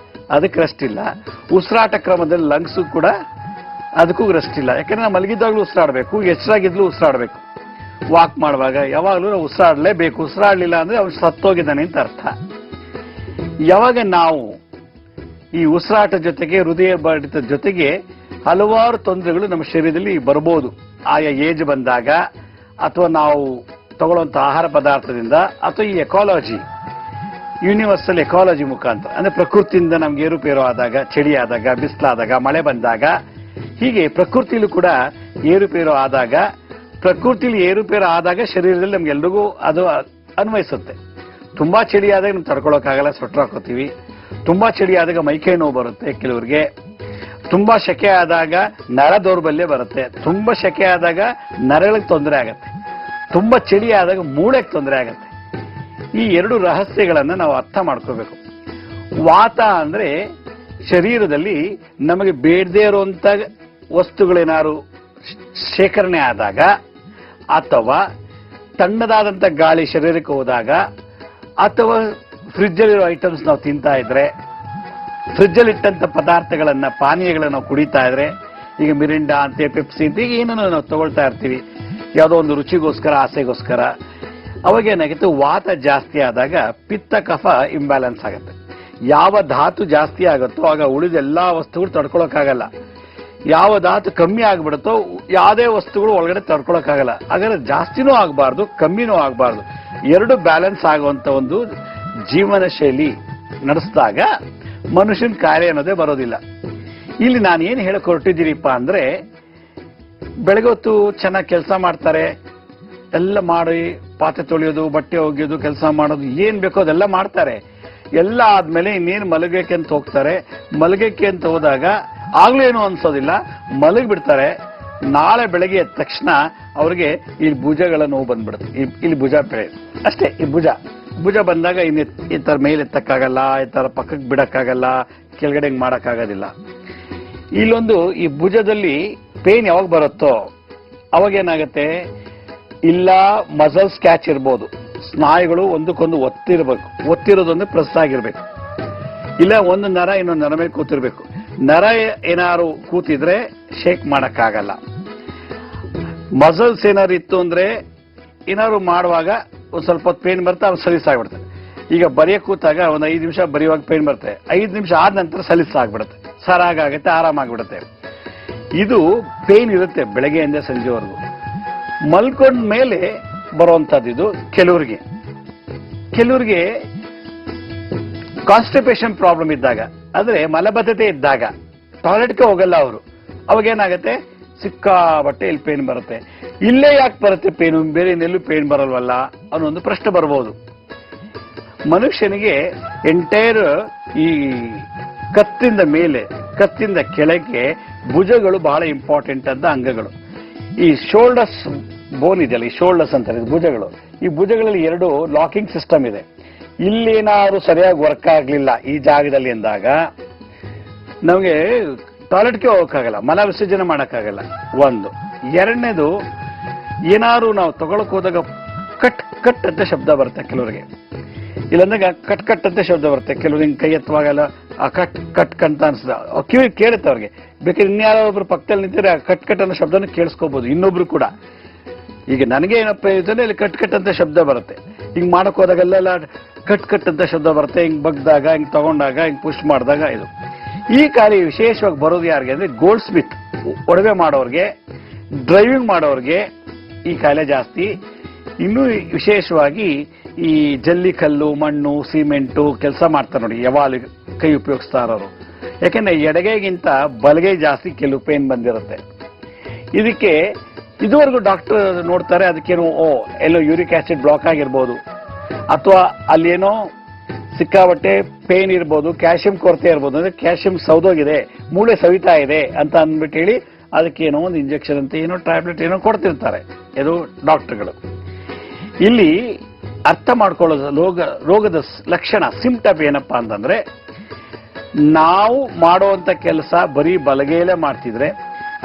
ಅದಕ್ಕೆ ರೆಸ್ಟ್ ಇಲ್ಲ. ಉಸಿರಾಟ ಕ್ರಮದಲ್ಲಿ ಲಂಗ್ಸ್ ಕೂಡ ಅದಕ್ಕೂ ರೆಸ್ಟ್ ಇಲ್ಲ. ಯಾಕಂದ್ರೆ ನಾವು ಮಲಗಿದ್ದಾಗಲೂ ಉಸಿರಾಡಬೇಕು, ಎಚ್ಚರಾಗಿದ್ಲೂ ಉಸಿರಾಡಬೇಕು. ವಾಕ್ ಮಾಡುವಾಗ ಯಾವಾಗಲೂ ನಾವು ಉಸಿರಾಡಲೇಬೇಕು. ಉಸಿರಾಡಲಿಲ್ಲ ಅಂದ್ರೆ ಅವನು ಸತ್ತೋಗಿದ್ದಾನೆ ಅಂತ ಅರ್ಥ. ಯಾವಾಗ ನಾವು ಈ ಉಸಿರಾಟ ಜೊತೆಗೆ ಹೃದಯ ಬಡಿತದ ಜೊತೆಗೆ ಹಲವಾರು ತೊಂದರೆಗಳು ನಮ್ಮ ಶರೀರದಲ್ಲಿ ಬರ್ಬೋದು, ಆಯಾ ಏಜ್ ಬಂದಾಗ, ಅಥವಾ ನಾವು ತಗೊಳ್ಳುವಂಥ ಆಹಾರ ಪದಾರ್ಥದಿಂದ, ಅಥವಾ ಈ ಎಕಾಲಜಿ ಯೂನಿವರ್ಸಲ್ ಎಕಾಲಜಿ ಮುಖಾಂತರ, ಅಂದ್ರೆ ಪ್ರಕೃತಿಯಿಂದ ನಮ್ಗೆ ಏರುಪೇರು ಆದಾಗ, ಚಳಿ ಆದಾಗ, ಬಿಸಿಲಾದಾಗ, ಮಳೆ ಬಂದಾಗ, ಹೀಗೆ ಪ್ರಕೃತಿಲೂ ಕೂಡ ಏರುಪೇರು ಆದಾಗ, ಪ್ರಕೃತಿಲಿ ಏರುಪೇರು ಆದಾಗ ಶರೀರದಲ್ಲಿ ನಮ್ಗೆಲ್ರಿಗೂ ಅದು ಅನ್ವಯಿಸುತ್ತೆ. ತುಂಬಾ ಚಳಿ ಆದಾಗ ನಾವು ತಡ್ಕೊಳಕ್ಕಾಗಲ್ಲ, ಸ್ವೆಟರ್ ಹಾಕೋತೀವಿ. ತುಂಬಾ ಚಳಿ ಆದಾಗ ಮೈಕೈ ನೋವು ಬರುತ್ತೆ ಕೆಲವ್ರಿಗೆ. ತುಂಬಾ ಶೆಕೆ ಆದಾಗ ನರ ದೌರ್ಬಲ್ಯ ಬರುತ್ತೆ. ತುಂಬಾ ಶೆಕೆ ಆದಾಗ ನರಗಳಿಗೆ ತೊಂದರೆ ಆಗತ್ತೆ. ತುಂಬಾ ಚಳಿ ಆದಾಗ ಮೂಳೆಗೆ ತೊಂದರೆ ಆಗತ್ತೆ. ಈ ಎರಡು ರಹಸ್ಯಗಳನ್ನ ನಾವು ಅರ್ಥ ಮಾಡ್ಕೋಬೇಕು. ವಾತ ಅಂದ್ರೆ ಶರೀರದಲ್ಲಿ ನಮಗೆ ಬೇಡದೇ ಇರುವಂತ ವಸ್ತುಗಳೇನಾದ್ರು ಶೇಖರಣೆ ಆದಾಗ, ಅಥವಾ ತಣ್ಣದಾದಂಥ ಗಾಳಿ ಶರೀರಕ್ಕೆ ಹೋದಾಗ, ಅಥವಾ ಫ್ರಿಜ್ಜಲ್ಲಿರೋ ಐಟಮ್ಸ್ ನಾವು ತಿಂತಾ ಇದ್ರೆ, ಫ್ರಿಜ್ಜಲ್ಲಿ ಇಟ್ಟಂತ ಪದಾರ್ಥಗಳನ್ನ, ಪಾನೀಯಗಳನ್ನ ನಾವು ಕುಡಿತಾ ಇದ್ರೆ, ಈಗ ಮಿರಿಂಡಾ ಅಂತೆ, ಪೆಪ್ಸಿ ಅಂತ, ಈಗ ಏನನ್ನು ನಾವು ತಗೊಳ್ತಾ ಇರ್ತೀವಿ ಯಾವುದೋ ಒಂದು ರುಚಿಗೋಸ್ಕರ, ಆಸೆಗೋಸ್ಕರ. ಅವಾಗ ಏನಾಗುತ್ತೆ, ವಾತ ಜಾಸ್ತಿ ಆದಾಗ ಪಿತ್ತ ಕಫ ಇಂಬ್ಯಾಲೆನ್ಸ್ ಆಗುತ್ತೆ. ಯಾವ ಧಾತು ಜಾಸ್ತಿ ಆಗುತ್ತೋ ಆಗ ಉಳಿದ ಎಲ್ಲಾ ವಸ್ತುಗಳು ತಡ್ಕೊಳಕ್ಕಾಗಲ್ಲ. ಯಾವ ಧಾತು ಕಮ್ಮಿ ಆಗ್ಬಿಡುತ್ತೋ ಯಾವುದೇ ವಸ್ತುಗಳು ಒಳಗಡೆ ತಡ್ಕೊಳಕ್ಕಾಗಲ್ಲ. ಹಾಗಾದ್ರೆ ಜಾಸ್ತಿನೂ ಆಗಬಾರ್ದು, ಕಮ್ಮಿನೂ ಆಗಬಾರ್ದು. ಎರಡು ಬ್ಯಾಲೆನ್ಸ್ ಆಗುವಂತ ಒಂದು ಜೀವನ ಶೈಲಿ ನಡೆಸಿದಾಗ ಮನುಷ್ಯನ ಕಾರ್ಯ ಅನ್ನೋದೇ ಬರೋದಿಲ್ಲ. ಇಲ್ಲಿ ನಾನು ಏನು ಹೇಳಕ್ ಹೊರಟಿದ್ದೀನಿಪ್ಪ ಅಂದ್ರೆ, ಬೆಳಗ್ಗೆ ಹೊತ್ತು ಚೆನ್ನಾಗಿ ಕೆಲಸ ಮಾಡ್ತಾರೆ, ಎಲ್ಲ ಮಾಡಿ ಪಾತ್ರೆ ತೊಳೆಯೋದು, ಬಟ್ಟೆ ಒಗೆಯೋದು, ಕೆಲಸ ಮಾಡೋದು, ಏನ್ ಬೇಕೋ ಅದೆಲ್ಲ ಮಾಡ್ತಾರೆ. ಎಲ್ಲ ಆದ್ಮೇಲೆ ಇನ್ನೇನು ಮಲಗಕ್ಕೆ ಅಂತ ಹೋಗ್ತಾರೆ. ಮಲಗಕ್ಕೆ ಅಂತ ಹೋದಾಗ ಆಗ್ಲೂ ಏನು ಅನ್ಸೋದಿಲ್ಲ, ಮಲಗಿ ಬಿಡ್ತಾರೆ. ನಾಳೆ ಬೆಳಗ್ಗೆ ಎದ್ದ ತಕ್ಷಣ ಅವ್ರಿಗೆ ಇಲ್ಲಿ ಭುಜಗಳ ನೋವು ಬಂದ್ಬಿಡುತ್ತೆ. ಇಲ್ಲಿ ಭುಜ ಅಷ್ಟೇ. ಈ ಭುಜ ಬಂದಾಗ ಈ ತರ ಮೇಲೆ ಎತ್ತಕ್ಕಾಗಲ್ಲ, ಈ ತರ ಪಕ್ಕಕ್ಕೆ ಬಿಡಕ್ಕಾಗಲ್ಲ, ಕೆಳಗಡೆ ಮಾಡಕ್ಕಾಗೋದಿಲ್ಲ. ಇಲ್ಲೊಂದು ಈ ಭುಜದಲ್ಲಿ ಪೇನ್ ಯಾವಾಗ ಬರುತ್ತೋ ಅವಾಗ ಏನಾಗುತ್ತೆ, ಇಲ್ಲ ಮಸಲ್ಸ್ ಕ್ಯಾಚ್ ಇರ್ಬೋದು, ಸ್ನಾಯುಗಳು ಒಂದಕ್ಕೊಂದು ಒತ್ತಿರೋದೊಂದು ಪ್ರೆಸ್ ಆಗಿರ್ಬೇಕು, ಇಲ್ಲ ಒಂದು ನರ ಇನ್ನೊಂದು ನರ ಮೇಲೆ ಕೂತಿರ್ಬೇಕು. ನರ ಏನಾದ್ರು ಕೂತಿದ್ರೆ ಶೇಕ್ ಮಾಡಕ್ಕಾಗಲ್ಲ. ಮಸಲ್ಸ್ ಏನಾದ್ರು ಇತ್ತು ಅಂದ್ರೆ ಏನಾದ್ರು ಮಾಡುವಾಗ ಒಂದ್ ಸ್ವಲ್ಪ ಹೊತ್ತು ಪೇನ್ ಬರ್ತಾ ಅವ್ರು ಸಲೀಸಾಗ್ಬಿಡ್ತಾರೆ. ಈಗ ಬರೆಯಕ್ಕೆ ಕೂತಾಗ ಒಂದು 5 ನಿಮಿಷ ಬರೆಯುವಾಗ ಪೇನ್ ಬರುತ್ತೆ, 5 ನಿಮಿಷ ಆದ ನಂತರ ಸಲೀಸಾಗ್ಬಿಡುತ್ತೆ, ಸರಾಗುತ್ತೆ, ಆರಾಮಾಗ್ಬಿಡುತ್ತೆ. ಇದು ಪೇನ್ ಇರುತ್ತೆ ಬೆಳಗ್ಗೆಯಿಂದ ಸಂಜೆವರೆಗೂ. ಮಲ್ಕೊಂಡ ಮೇಲೆ ಬರುವಂತದ್ದು ಇದು. ಕೆಲವ್ರಿಗೆ ಕಾನ್ಸ್ಟಿಪೇಷನ್ ಪ್ರಾಬ್ಲಮ್ ಇದ್ದಾಗ, ಅಂದ್ರೆ ಮಲಬದ್ಧತೆ ಇದ್ದಾಗ ಟಾಯ್ಲೆಟ್ಗೆ ಹೋಗಲ್ಲ ಅವರು. ಅವಾಗ ಏನಾಗುತ್ತೆ, ಸಿಕ್ಕಾಬಟ್ಟೆ ಇಲ್ಲಿ ಪೇನ್ ಬರುತ್ತೆ. ಇಲ್ಲೇ ಯಾಕೆ ಬರುತ್ತೆ ಪೇನು, ಬೇರೆ ಇನ್ನೆಲ್ಲೂ ಪೇನ್ ಬರಲ್ವಲ್ಲ ಅನ್ನೋ ಒಂದು ಪ್ರಶ್ನೆ ಬರ್ಬೋದು. ಮನುಷ್ಯನಿಗೆ ಎಂಟೈರ್ ಈ ಕತ್ತಿಂದ ಮೇಲೆ, ಕತ್ತಿಂದ ಕೆಳಗೆ ಭುಜಗಳು ಬಹಳ ಇಂಪಾರ್ಟೆಂಟ್ ಅಂತ ಅಂಗಗಳು. ಈ ಶೋಲ್ಡರ್ಸ್ ಬೋನ್ ಇದೆಯಲ್ಲ, ಈ ಶೋಲ್ಡರ್ಸ್ ಅಂತಾರೆ ಭುಜಗಳು. ಈ ಭುಜಗಳಲ್ಲಿ 2 ಲಾಕಿಂಗ್ ಸಿಸ್ಟಮ್ ಇದೆ. ಇಲ್ಲೇನಾದ್ರು ಸರಿಯಾಗಿ ವರ್ಕ್ ಆಗ್ಲಿಲ್ಲ ಈ ಜಾಗದಲ್ಲಿ ಅಂದಾಗ ನಮಗೆ ಟಾಯ್ಲೆಟ್ಗೆ ಹೋಗಕ್ಕಾಗಲ್ಲ, ಮಲ ವಿಸರ್ಜನೆ ಮಾಡಕ್ಕಾಗಲ್ಲ. ಒಂದು. ಎರಡನೇದು, ಏನಾದ್ರು ನಾವು ತಗೊಳಕ್ ಹೋದಾಗ ಕಟ್ ಕಟ್ ಅಂತ ಶಬ್ದ ಬರುತ್ತೆ ಕೆಲವರಿಗೆ. ಇಲ್ಲಂದಾಗ ಕಟ್ ಕಟ್ ಅಂತ ಶಬ್ದ ಬರುತ್ತೆ. ಕೆಲವ್ರು ಹಿಂಗೆ ಕೈ ಎತ್ತುವಾಗಲ್ಲ ಆ ಕಟ್ ಕಟ್ ಅಂತ ಅನ್ಸದ ಕಿವಿ ಕೇಳುತ್ತೆ ಅವ್ರಿಗೆ. ಬೇಕಾದ್ರೆ ಇನ್ಯಾರೋ ಒಬ್ರು ಪಕ್ಕದಲ್ಲಿ ನಿಂತಿದ್ರೆ ಆ ಕಟ್ ಕಟ್ ಅನ್ನೋ ಶಬ್ದನ ಕೇಳಿಸ್ಕೋಬಹುದು ಇನ್ನೊಬ್ರು ಕೂಡ. ಈಗ ನನಗೆ ಏನಪ್ಪ ಇದ್ರೆ ಇಲ್ಲಿ ಕಟ್ ಕಟ್ ಅಂತ ಶಬ್ದ ಬರುತ್ತೆ. ಹಿಂಗ್ ಮಾಡಕ್ ಹೋದಾಗೆಲ್ಲ ಕಟ್ ಕಟ್ ಅಂತ ಶಬ್ದ ಬರುತ್ತೆ. ಹಿಂಗ್ ಬಗ್ದಾಗ, ಹಿಂಗ್ ತಗೊಂಡಾಗ, ಹಿಂಗ್ ಪುಷ್ ಮಾಡಿದಾಗ. ಇದು ಈ ಕಾರ್ಯ ವಿಶೇಷವಾಗಿ ಬರೋದು ಯಾರಿಗೆ ಅಂದ್ರೆ ಗೋಲ್ಡ್ ಸ್ಮಿತ್, ಒಡವೆ ಮಾಡೋರ್ಗೆ, ಡ್ರೈವಿಂಗ್ ಮಾಡೋರ್ಗೆ ಈ ಕಾಯಿಲೆ ಜಾಸ್ತಿ. ಇನ್ನೂ ವಿಶೇಷವಾಗಿ ಈ ಜಲ್ಲಿಕಲ್ಲು, ಮಣ್ಣು, ಸಿಮೆಂಟು ಕೆಲಸ ಮಾಡ್ತಾರೆ ನೋಡಿ, ಯಾವಾಗ ಕೈ ಉಪಯೋಗಿಸ್ತಾ ಇರೋರು. ಯಾಕೆಂದ್ರೆ ಎಡಗೈಗಿಂತ ಬಲಗೈ ಜಾಸ್ತಿ ಕೆಲವು ಪೇನ್ ಬಂದಿರುತ್ತೆ. ಇದಕ್ಕೆ ಇದುವರೆಗೂ ಡಾಕ್ಟರ್ ನೋಡ್ತಾರೆ, ಅದಕ್ಕೇನೋ ಎಲ್ಲೋ ಯೂರಿಕ್ ಆಸಿಡ್ ಬ್ಲಾಕ್ ಆಗಿರ್ಬೋದು, ಅಥವಾ ಅಲ್ಲೇನೋ ಸಿಕ್ಕಾಬಟ್ಟೆ ಪೇನ್ ಇರ್ಬೋದು, ಕ್ಯಾಲ್ಸಿಯಂ ಕೊರತೆ ಇರ್ಬೋದು. ಅಂದ್ರೆ ಕ್ಯಾಲ್ಸಿಯಂ ಸೌದೋಗಿದೆ, ಮೂಳೆ ಸವಿತಾ ಇದೆ ಅಂತ ಅಂದ್ಬಿಟ್ಟು ಹೇಳಿ ಅದಕ್ಕೇನೋ ಒಂದು ಇಂಜೆಕ್ಷನ್ ಅಂತ ಏನೋ ಟ್ಯಾಬ್ಲೆಟ್ ಏನೋ ಕೊಡ್ತಿರ್ತಾರೆ ಇದು ಡಾಕ್ಟರ್ಗಳು. ಇಲ್ಲಿ ಅರ್ಥ ಮಾಡ್ಕೊಳ್ಳೋದು ರೋಗದ ಲಕ್ಷಣ, ಸಿಂಪ್ಟಮ್ ಏನಪ್ಪಾ ಅಂತಂದ್ರೆ, ನಾವು ಮಾಡುವಂತ ಕೆಲಸ ಬರೀ ಬಲಗೈಲೇ ಮಾಡ್ತಿದ್ರೆ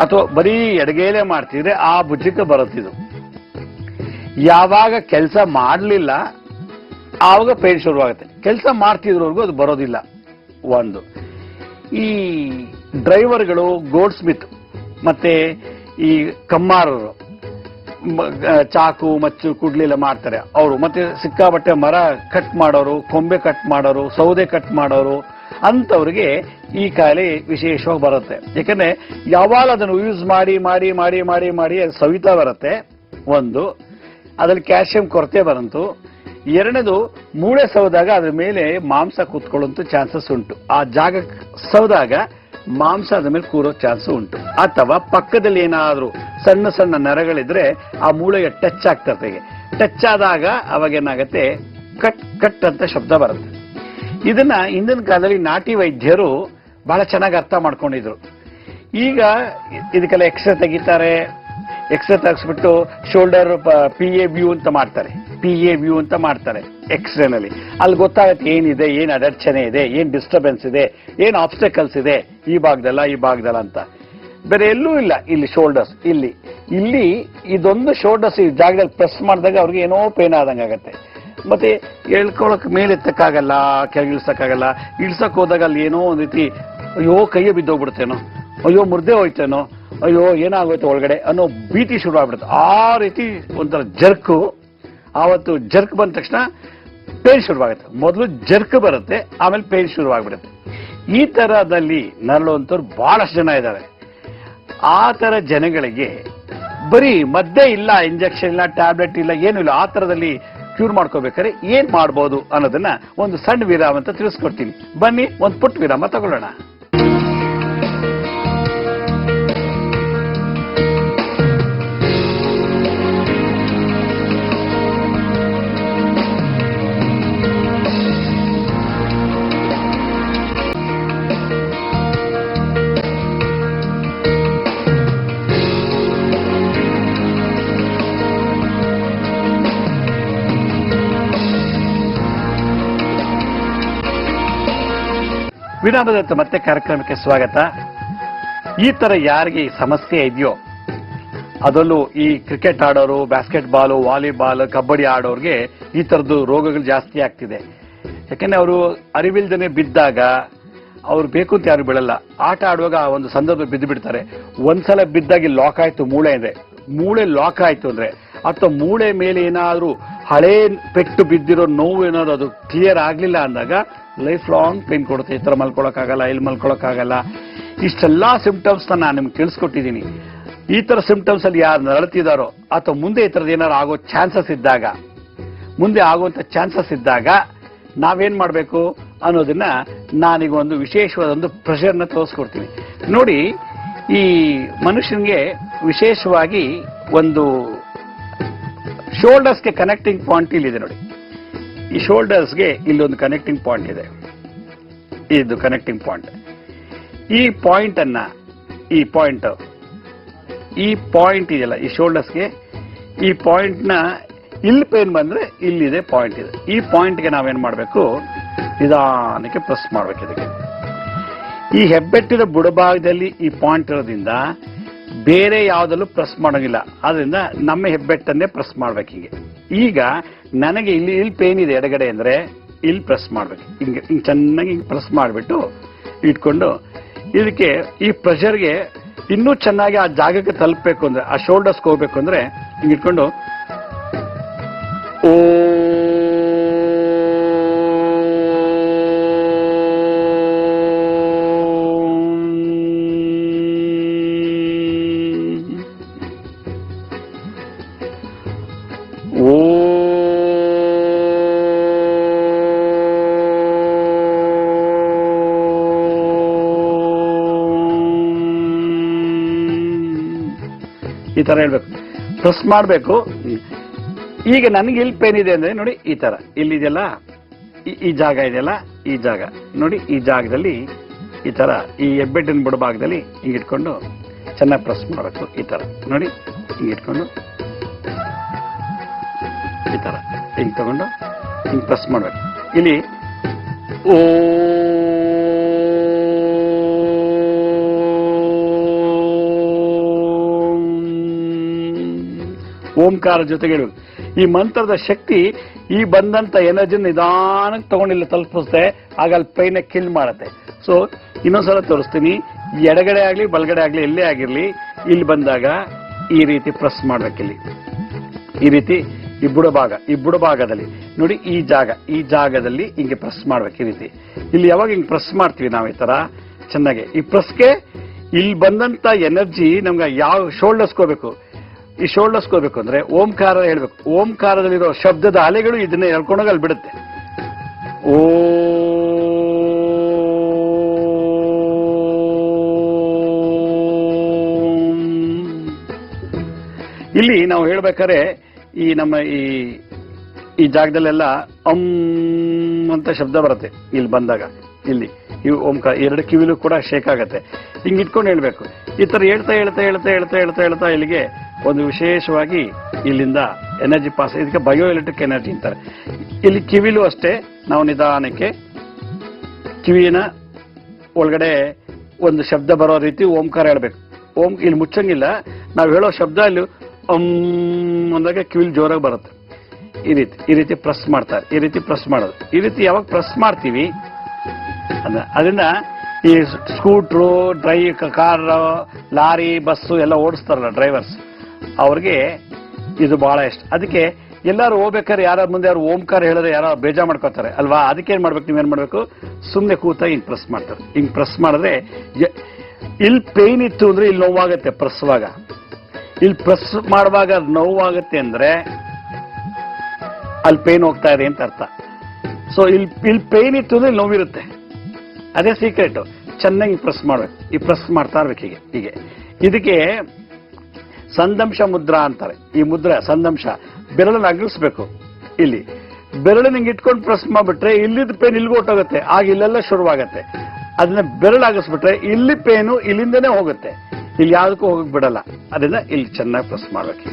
ಅಥವಾ ಬರೀ ಎಡಗೈಲೇ ಮಾಡ್ತಿದ್ರೆ ಆ ಭುಜಕ್ಕೆ ಬರುತ್ತಿದ್ದು. ಯಾವಾಗ ಕೆಲಸ ಮಾಡಲಿಲ್ಲ ಆವಾಗ ಪೇನ್ ಶುರುವಾಗುತ್ತೆ. ಕೆಲಸ ಮಾಡ್ತಿದ್ರವರೆಗೂ ಅದು ಬರೋದಿಲ್ಲ. ಒಂದು. ಈ ಡ್ರೈವರ್ಗಳು, ಗೋಲ್ಡ್ ಸ್ಮಿತ್ ಮತ್ತೆ ಈ ಕಮ್ಮಾರರು ಚಾಕು, ಮಚ್ಚು, ಕುಡ್ಲಿಲ್ಲ ಮಾಡ್ತಾರೆ ಅವರು. ಮತ್ತೆ ಸಿಕ್ಕಾಬಟ್ಟೆ ಮರ ಕಟ್ ಮಾಡೋರು, ಕೊಂಬೆ ಕಟ್ ಮಾಡೋರು, ಸೌದೆ ಕಟ್ ಮಾಡೋರು ಅಂತವ್ರಿಗೆ ಈ ಕಾಯಿಲೆ ವಿಶೇಷವಾಗಿ ಬರುತ್ತೆ. ಯಾಕಂದ್ರೆ ಯಾವಾಗ ಅದನ್ನು ಯೂಸ್ ಮಾಡಿ ಮಾಡಿ ಮಾಡಿ ಮಾಡಿ ಮಾಡಿ ಅದು ಸವಿತಾ ಬರುತ್ತೆ. ಒಂದು. ಅದ್ರಲ್ಲಿ ಕ್ಯಾಲ್ಸಿಯಂ ಕೊರತೆ ಬಂತು. ಎರಡನೇದು ಮೂಳೆ ಸವದಾಗ ಅದ್ರ ಮೇಲೆ ಮಾಂಸ ಕೂತ್ಕೊಳ್ಳುವಂತ ಚಾನ್ಸಸ್ ಉಂಟು. ಆ ಜಾಗ ಸವದಾಗ ಮಾಂಸ ಅದ್ರ ಮೇಲೆ ಕೂರೋ ಚಾನ್ಸ್ ಉಂಟು. ಅಥವಾ ಪಕ್ಕದಲ್ಲಿ ಏನಾದ್ರೂ ಸಣ್ಣ ಸಣ್ಣ ನರಗಳಿದ್ರೆ ಆ ಮೂಳೆಗೆ ಟಚ್ ಆಗ್ತದೆ. ಟಚ್ ಆದಾಗ ಅವಾಗ ಏನಾಗತ್ತೆ, ಕಟ್ ಕಟ್ ಅಂತ ಶಬ್ದ ಬರುತ್ತೆ. ಇದನ್ನ ಹಿಂದಿನ ಕಾಲದಲ್ಲಿ ನಾಟಿ ವೈದ್ಯರು ಬಹಳ ಚೆನ್ನಾಗಿ ಅರ್ಥ ಮಾಡ್ಕೊಂಡಿದ್ರು. ಈಗ ಇದಕ್ಕೆಲ್ಲ ಎಕ್ಸ್ರೇ ತೆಗಿತಾರೆ. ಎಕ್ಸ್ರೇ ತೆಗೆಸ್ಬಿಟ್ಟು ಶೋಲ್ಡರ್ PA ವ್ಯೂ ಅಂತ ಮಾಡ್ತಾರೆ. PA ವ್ಯೂ ಅಂತ ಮಾಡ್ತಾರೆ ಎಕ್ಸ್ರೇನಲ್ಲಿ. ಅಲ್ಲಿ ಗೊತ್ತಾಗುತ್ತೆ ಏನಿದೆ, ಏನ್ ಅಡಚಣೆ ಇದೆ, ಏನ್ ಡಿಸ್ಟರ್ಬೆನ್ಸ್ ಇದೆ, ಏನ್ ಆಬ್ಸ್ಟಕಲ್ಸ್ ಇದೆ ಈ ಭಾಗದಲ್ಲ ಅಂತ. ಬೇರೆ ಎಲ್ಲೂ ಇಲ್ಲ. ಇಲ್ಲಿ ಶೋಲ್ಡರ್ಸ್, ಇಲ್ಲಿ ಇದೊಂದು ಶೋಲ್ಡರ್ಸ್ ಈ ಜಾಗದಲ್ಲಿ ಪ್ರೆಸ್ ಮಾಡಿದಾಗ ಅವ್ರಿಗೆ ಏನೋ ಪೇನ್ ಆದಂಗೆ ಆಗತ್ತೆ. ಮತ್ತೆ ಹೇಳ್ಕೊಳಕ್ ಮೇಲೆ ಎತ್ತಕ್ಕಾಗಲ್ಲ, ಕೆಳಗಿಳಿಸಕ್ಕಾಗಲ್ಲ. ಇಳ್ಸಕ್ ಹೋದಾಗ ಅಲ್ಲಿ ಏನೋ ಒಂದ್ ರೀತಿ ಅಯ್ಯೋ ಕೈಯೇ ಬಿದ್ದೋಗ್ಬಿಡ್ತೇನೋ, ಅಯ್ಯೋ ಮುರ್ದೆ ಹೋಯ್ತೇನೋ, ಅಯ್ಯೋ ಏನಾಗೋಯ್ತು ಒಳಗಡೆ ಅನ್ನೋ ಭೀತಿ ಶುರು ಆಗ್ಬಿಡುತ್ತೆ. ಆ ರೀತಿ ಒಂಥರ ಜರ್ಕು. ಆವತ್ತು ಜರ್ಕ್ ಬಂದ ತಕ್ಷಣ ಪೇನ್ ಶುರುವಾಗುತ್ತೆ. ಮೊದಲು ಜರ್ಕ್ ಬರುತ್ತೆ, ಆಮೇಲೆ ಪೇನ್ ಶುರುವಾಗ್ಬಿಡುತ್ತೆ. ಈ ತರದಲ್ಲಿ ನರಳುವಂಥವ್ರು ಬಹಳಷ್ಟು ಜನ ಇದ್ದಾರೆ. ಆ ತರ ಜನಗಳಿಗೆ ಬರೀ ಮದ್ದೇ ಇಲ್ಲ, ಇಂಜೆಕ್ಷನ್ ಇಲ್ಲ, ಟ್ಯಾಬ್ಲೆಟ್ ಇಲ್ಲ, ಏನೂ ಇಲ್ಲ. ಆ ತರದಲ್ಲಿ ಕ್ಯೂರ್ ಮಾಡ್ಕೋಬೇಕಾದ್ರೆ ಏನ್ ಮಾಡ್ಬೋದು ಅನ್ನೋದನ್ನ ಒಂದು ಸಣ್ಣ ವಿರಾಮ ಅಂತ ತಿಳಿಸ್ಕೊಡ್ತೀನಿ. ಬನ್ನಿ ಒಂದು ಪುಟ್ಟ ವಿರಾಮ ತಗೊಳ್ಳೋಣ. ವಿರಾಮದತ್ತ ಮತ್ತೆ ಕಾರ್ಯಕ್ರಮಕ್ಕೆ ಸ್ವಾಗತ. ಈ ತರ ಯಾರಿಗೆ ಸಮಸ್ಯೆ ಇದೆಯೋ, ಅದರಲ್ಲೂ ಈ ಕ್ರಿಕೆಟ್ ಆಡೋರು, ಬ್ಯಾಸ್ಕೆಟ್ ಬಾಲು, ವಾಲಿಬಾಲ್, ಕಬಡ್ಡಿ ಆಡೋರಿಗೆ ಈ ತರದ್ದು ರೋಗಗಳು ಜಾಸ್ತಿ ಆಗ್ತಿದೆ. ಯಾಕಂದ್ರೆ ಅವರು ಅರಿವಿಲ್ದನೆ ಬಿದ್ದಾಗ, ಅವ್ರು ಬೇಕು ಅಂತ ಯಾರು ಬೀಳಲ್ಲ, ಆಟ ಆಡುವಾಗ ಆ ಒಂದು ಸಂದರ್ಭ ಬಿದ್ದು ಬಿಡ್ತಾರೆ. ಒಂದ್ಸಲ ಬಿದ್ದಾಗಿ ಲಾಕ್ ಆಯ್ತು ಮೂಳೆ ಇದೆ, ಮೂಳೆ ಲಾಕ್ ಆಯ್ತು ಅಂದ್ರೆ, ಅಥವಾ ಮೂಳೆ ಮೇಲೆ ಏನಾದ್ರೂ ಹಳೇ ಪೆಟ್ಟು ಬಿದ್ದಿರೋ ನೋವು ಏನಾದ್ರು ಅದು ಕ್ಲಿಯರ್ ಆಗ್ಲಿಲ್ಲ ಅಂದಾಗ ಲೈಫ್ ಲಾಂಗ್ ಪೇನ್ ಕೊಡುತ್ತೆ. ಈ ತರ ಮಲ್ಕೊಳಕ್ಕಾಗಲ್ಲ, ಇಲ್ಲಿ ಮಲ್ಕೊಳಕ್ಕಾಗಲ್ಲ. ಇಷ್ಟೆಲ್ಲಾ ಸಿಂಪ್ಟಮ್ಸ್ ನಾನು ನಿಮ್ಗೆ ತಿಳಿಸ್ಕೊಟ್ಟಿದ್ದೀನಿ. ಈ ತರ ಸಿಂಪ್ಟಮ್ಸ್ ಅಲ್ಲಿ ಯಾರು ನರಳ್ತಿದಾರೋ ಅಥವಾ ಮುಂದೆ ಈ ತರದ್ದು ಏನಾದ್ರು ಆಗೋ ಚಾನ್ಸಸ್ ಇದ್ದಾಗ, ಮುಂದೆ ಆಗುವಂತ ಚಾನ್ಸಸ್ ಇದ್ದಾಗ ನಾವೇನ್ ಮಾಡ್ಬೇಕು ಅನ್ನೋದನ್ನ ನಾನೀಗ ಒಂದು ವಿಶೇಷವಾದ ಒಂದು ಪ್ರೆಷರ್ನ ತೋರಿಸ್ಕೊಡ್ತೀನಿ. ನೋಡಿ, ಈ ಮನುಷ್ಯನಿಗೆ ವಿಶೇಷವಾಗಿ ಒಂದು ಶೋಲ್ಡರ್ಸ್ಗೆ ಕನೆಕ್ಟಿಂಗ್ ಪಾಯಿಂಟ್ ಇಲ್ಲಿದೆ ನೋಡಿ. ಈ ಶೋಲ್ಡರ್ಸ್ಗೆ ಇಲ್ಲೊಂದು ಕನೆಕ್ಟಿಂಗ್ ಪಾಯಿಂಟ್ ಇದೆ. ಇದು ಕನೆಕ್ಟಿಂಗ್ ಪಾಯಿಂಟ್. ಈ ಪಾಯಿಂಟ್ ಅನ್ನ, ಈ ಪಾಯಿಂಟ್ ಇದೆಯಲ್ಲ ಈ ಶೋಲ್ಡರ್ಸ್ಗೆ, ಈ ಪಾಯಿಂಟ್ ನ ಇಲ್ಲಿ ಪೇನ್ ಬಂದ್ರೆ ಇಲ್ಲಿದೆ ಪಾಯಿಂಟ್ ಇದೆ. ಈ ಪಾಯಿಂಟ್ಗೆ ನಾವೇನ್ ಮಾಡಬೇಕು, ನಿಧಾನಕ್ಕೆ ಪ್ರೆಸ್ ಮಾಡ್ಬೇಕು. ಇದಕ್ಕೆ ಈ ಹೆಬ್ಬೆಟ್ಟಿನ ಬುಡಭಾಗದಲ್ಲಿ ಈ ಪಾಯಿಂಟ್ ಇರೋದ್ರಿಂದ ಬೇರೆ ಯಾವುದಲ್ಲೂ ಪ್ರೆಸ್ ಮಾಡೋಂಗಿಲ್ಲ. ಆದ್ರಿಂದ ನಮ್ಮ ಹೆಬ್ಬೆಟ್ಟನ್ನೇ ಪ್ರೆಸ್ ಮಾಡ್ಬೇಕು. ಈಗ ನನಗೆ ಇಲ್ಲಿ ಪೇನ್ ಇದೆ ಎಡಗಡೆ ಅಂದ್ರೆ ಇಲ್ಲಿ ಪ್ರೆಸ್ ಮಾಡ್ಬೇಕು. ಹಿಂಗೆ ಚೆನ್ನಾಗಿ ಪ್ರೆಸ್ ಮಾಡಿಬಿಟ್ಟು ಇಟ್ಕೊಂಡು, ಇದಕ್ಕೆ ಈ ಪ್ರೆಷರ್ಗೆ ಇನ್ನೂ ಚೆನ್ನಾಗಿ ಆ ಜಾಗಕ್ಕೆ ತಲುಪಬೇಕು ಅಂದ್ರೆ, ಆ ಶೋಲ್ಡರ್ಸ್ಗೆ ಹೋಗ್ಬೇಕು ಅಂದ್ರೆ ಹಿಂಗೆ ಇಟ್ಕೊಂಡು ಓ ಈ ತರ ಹೇಳ್ಬೇಕು, ಪ್ರೆಸ್ ಮಾಡಬೇಕು. ಈಗ ನನಗೆ ಇಲ್ಲಿ ಪೇನ್ ಇದೆ ಅಂದ್ರೆ ನೋಡಿ, ಈ ತರ ಇಲ್ಲಿದೆಯಲ್ಲ, ಈ ಜಾಗ ಇದೆಯಲ್ಲ, ಈ ಜಾಗ ನೋಡಿ, ಈ ಜಾಗದಲ್ಲಿ ಈ ತರ ಈ ಹೆಬ್ಬೆಟ್ಟಿನ ಬುಡಭಾಗದಲ್ಲಿ ಹಿಂಗಿಟ್ಕೊಂಡು ಚೆನ್ನಾಗಿ ಪ್ರೆಸ್ ಮಾಡಬೇಕು. ಈ ತರ ನೋಡಿ, ಹಿಂಗಿಟ್ಕೊಂಡು ಈ ತರ ಹಿಂಗ್ ತಗೊಂಡು ಹಿಂಗ್ ಪ್ರೆಸ್ ಮಾಡ್ಬೇಕು. ಇಲ್ಲಿ ಓಂಕಾರ ಜೊತೆಗೆ ಹೇಳಬೇಕು. ಈ ಮಂತ್ರದ ಶಕ್ತಿ ಈ ಬಂದಂತ ಎನರ್ಜಿ ನಿಧಾನಕ್ಕೆ ತಗೊಂಡಿಲ್ಲ ತಲುಪಿಸುತ್ತೆ. ಆಗ ಅಲ್ಲಿ ಪೈನ ಕಿಲ್ ಮಾಡುತ್ತೆ. ಸೊ ಇನ್ನೊಂದ್ಸಲ ತೋರಿಸ್ತೀನಿ. ಎಡಗಡೆ ಆಗ್ಲಿ ಬಲಗಡೆ ಆಗ್ಲಿ ಎಲ್ಲೇ ಆಗಿರ್ಲಿ, ಇಲ್ಲಿ ಬಂದಾಗ ಈ ರೀತಿ ಪ್ರೆಸ್ ಮಾಡ್ಬೇಕಿಲ್ಲಿ. ಈ ರೀತಿ ಈ ಬುಡಭಾಗದಲ್ಲಿ ನೋಡಿ, ಈ ಜಾಗದಲ್ಲಿ ಹಿಂಗೆ ಪ್ರೆಸ್ ಮಾಡ್ಬೇಕು. ಈ ರೀತಿ ಇಲ್ಲಿ ಯಾವಾಗ ಹಿಂಗೆ ಪ್ರೆಸ್ ಮಾಡ್ತೀವಿ ನಾವು ಈ ತರ ಚೆನ್ನಾಗಿ, ಈ ಪ್ರೆಸ್ಗೆ ಇಲ್ಲಿ ಬಂದಂತ ಎನರ್ಜಿ ನಮ್ಗೆ ಯಾವ ಶೋಲ್ಡರ್ಸ್ಗೆ ಹೋಗ್ಬೇಕು. ಈ ಶೋಲ್ಡರ್ಸ್ಗೆ ಹೋಗ್ಬೇಕು ಅಂದ್ರೆ ಓಂಕಾರ ಹೇಳ್ಬೇಕು. ಓಂಕಾರದಲ್ಲಿರೋ ಶಬ್ದದ ಅಲೆಗಳು ಇದನ್ನ ಎಳ್ಕೊಂಡೋಗಿ ಅಲ್ಲಿ ಬಿಡುತ್ತೆ. ಓ ಇಲ್ಲಿ ನಾವು ಹೇಳ್ಬೇಕಾದ್ರೆ ಈ ನಮ್ಮ ಈ ಜಾಗದಲ್ಲೆಲ್ಲ ಅಂತ ಶಬ್ದ ಬರುತ್ತೆ. ಇಲ್ಲಿ ಬಂದಾಗ ಇಲ್ಲಿ ಈ ಓಂಕಾರ ಎರಡು ಕಿವಿಲು ಕೂಡ ಶೇಕ್ ಆಗತ್ತೆ. ಹಿಂಗೆ ಇಟ್ಕೊಂಡು ಹೇಳ್ಬೇಕು. ಈ ತರ ಹೇಳ್ತಾ ಹೇಳ್ತಾ ಹೇಳ್ತಾ ಹೇಳ್ತಾ ಹೇಳ್ತಾ ಹೇಳ್ತಾ ಇಲ್ಲಿಗೆ ಒಂದು ವಿಶೇಷವಾಗಿ ಇಲ್ಲಿಂದ ಎನರ್ಜಿ ಪಾಸ್, ಇದಕ್ಕೆ ಬಯೋ ಎಲೆಕ್ಟ್ರಿಕ್ ಎನರ್ಜಿ ಅಂತಾರೆ. ಇಲ್ಲಿ ಕಿವಿಲು ಅಷ್ಟೇ ನಾವು ನಿಧಾನಕ್ಕೆ ಕಿವಿನ ಒಳಗಡೆ ಒಂದು ಶಬ್ದ ಬರೋ ರೀತಿ ಓಂಕಾರ ಹೇಳ್ಬೇಕು. ಇಲ್ಲಿ ಮುಚ್ಚಂಗಿಲ್ಲ. ನಾವು ಹೇಳೋ ಶಬ್ದ ಇಲ್ಲಿ ಅಂದಾಗ ಕಿವಿಲ್ ಜೋರಾಗಿ ಬರುತ್ತೆ. ಈ ರೀತಿ ಪ್ರೆಸ್ ಮಾಡ್ತಾರೆ. ಈ ರೀತಿ ಪ್ರೆಸ್ ಮಾಡೋದು. ಈ ರೀತಿ ಯಾವಾಗ ಪ್ರೆಸ್ ಮಾಡ್ತೀವಿ ಅದರಿಂದ ಈ ಸ್ಕೂಟ್ರು, ಕಾರ್, ಲಾರಿ, ಬಸ್ಸು ಎಲ್ಲ ಓಡಿಸ್ತಾರಲ್ಲ ಡ್ರೈವರ್ಸ್, ಅವ್ರಿಗೆ ಇದು ಬಹಳ ಇಷ್ಟ. ಅದಕ್ಕೆ ಎಲ್ಲರೂ ಹೋಗ್ಬೇಕಾದ್ರೆ ಯಾರ ಮುಂದೆ ಯಾರು ಓಂಕಾರ ಹೇಳಿದ್ರೆ ಯಾರೋ ಬೇಜಾರು ಮಾಡ್ಕೋತಾರೆ ಅಲ್ವಾ. ಅದಕ್ಕೆ ಏನ್ ಮಾಡ್ಬೇಕು, ನೀವೇನ್ ಮಾಡ್ಬೇಕು, ಸುಮ್ಮನೆ ಕೂತ ಹಿಂಗ್ ಪ್ರೆಸ್ ಮಾಡ್ತಾರೆ. ಹಿಂಗ್ ಪ್ರೆಸ್ ಮಾಡಿದ್ರೆ ಇಲ್ಲಿ ಪೇನ್ ಇತ್ತು ಅಂದ್ರೆ ಇಲ್ಲಿ ನೋವಾಗತ್ತೆ. ಪ್ರೆಸ್ವಾಗ ಇಲ್ಲಿ ಪ್ರೆಸ್ ಮಾಡುವಾಗ ನೋವಾಗುತ್ತೆ ಅಂದ್ರೆ ಅಲ್ಲಿ ಪೇನ್ ಹೋಗ್ತಾ ಇದೆ ಅಂತ ಅರ್ಥ. ಸೊ ಇಲ್ಲಿ ಪೇನ್ ಇತ್ತು ಅಂದ್ರೆ ಇಲ್ಲಿ ನೋವಿರುತ್ತೆ. ಅದೇ ಸೀಕ್ರೆಟ್. ಚೆನ್ನಾಗಿ ಪ್ರೆಸ್ ಮಾಡ್ಬೇಕು. ಈ ಪ್ರೆಸ್ ಮಾಡ್ತಾ ಇರ್ಬೇಕು ಹೀಗೆ. ಇದಕ್ಕೆ ಸಂದಂಶ ಮುದ್ರಾ ಅಂತಾರೆ. ಈ ಮುದ್ರೆ ಸಂದಂಶ ಬೆರಳನ್ನು ಅಗಲಿಸ್ಬೇಕು. ಇಲ್ಲಿ ಬೆರಳು ನಿಂಗೆ ಇಟ್ಕೊಂಡು ಪ್ರೆಸ್ ಮಾಡ್ಬಿಟ್ರೆ ಇಲ್ಲಿದ್ದ ಪೇನ್ ಇಲ್ಲಿಗೆ ಹೊಟ್ಟೋಗುತ್ತೆ. ಆಗ ಇಲ್ಲೆಲ್ಲ ಶುರುವಾಗತ್ತೆ. ಅದನ್ನ ಬೆರಳಾಗಿಸ್ಬಿಟ್ರೆ ಇಲ್ಲಿ ಪೇನು ಇಲ್ಲಿಂದನೇ ಹೋಗುತ್ತೆ. ಇಲ್ಲಿ ಯಾವುದಕ್ಕೂ ಹೋಗಕ್ ಬಿಡಲ್ಲ. ಅದರಿಂದ ಇಲ್ಲಿ ಚೆನ್ನಾಗಿ ಪ್ರೆಸ್ ಮಾಡ್ಬೇಕು.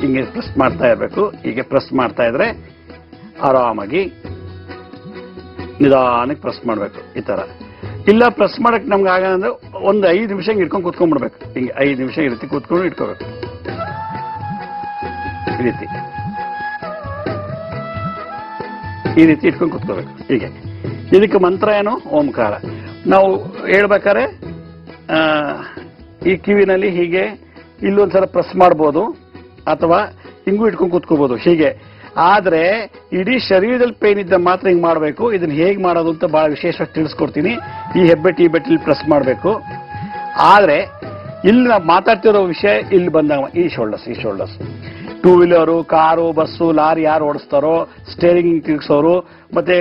ಹಿಂಗೆ ಪ್ರೆಸ್ ಮಾಡ್ತಾ ಇರಬೇಕು. ಹೀಗೆ ಪ್ರೆಸ್ ಮಾಡ್ತಾ ಇದ್ರೆ ಆರಾಮಾಗಿ ನಿಧಾನಕ್ಕೆ ಪ್ರೆಸ್ ಮಾಡ್ಬೇಕು. ಈ ತರ ಇಲ್ಲ ಪ್ರೆಸ್ ಮಾಡಕ್ ನಮ್ಗೆ ಆಗಂದ್ರೆ ಒಂದು 5 ನಿಮಿಷ ಇಟ್ಕೊಂಡು ಕೂತ್ಕೊಂಡ್ಬಿಡ್ಬೇಕು. ಹಿಂಗೆ 5 ನಿಮಿಷ ಈ ರೀತಿ ಕೂತ್ಕೊಂಡು ಇಟ್ಕೋಬೇಕು. ಈ ರೀತಿ ಇಟ್ಕೊಂಡು ಕೂತ್ಕೋಬೇಕು. ಹೀಗೆ ಇದಕ್ಕೆ ಮಂತ್ರ ಏನು, ಓಂಕಾರ. ನಾವು ಹೇಳ್ಬೇಕಾದ್ರೆ ಈ ಕಿವಿನಲ್ಲಿ ಹೀಗೆ ಇಲ್ಲೊಂದ್ಸಲ ಪ್ರೆಸ್ ಮಾಡ್ಬೋದು, ಅಥವಾ ಹಿಂಗೂ ಇಟ್ಕೊಂಡು ಕೂತ್ಕೋಬಹುದು ಹೀಗೆ. ಆದ್ರೆ ಇಡೀ ಶರೀರದಲ್ಲಿ ಪೇನ್ ಇದ್ದ ಮಾತ್ರ ಹಿಂಗ್ ಮಾಡಬೇಕು. ಇದನ್ನ ಹೇಗೆ ಮಾಡೋದು ಅಂತ ಬಹಳ ವಿಶೇಷವಾಗಿ ತಿಳಿಸ್ಕೊಡ್ತೀನಿ. ಈ ಹೆಬ್ಬೆಟ್ಟು ಪ್ರೆಸ್ ಮಾಡಬೇಕು. ಆದ್ರೆ ಇಲ್ಲಿ ನಾವು ಮಾತಾಡ್ತಿರೋ ವಿಷಯ ಇಲ್ಲಿ ಬಂದಾಗ ಈ shoulders 2 wheeler, car, bus, lorry ಯಾರು ಓಡಿಸ್ತಾರೋ, ಸ್ಟೇರಿಂಗ್ ತಿರುಗಿಸೋರು, ಮತ್ತೆ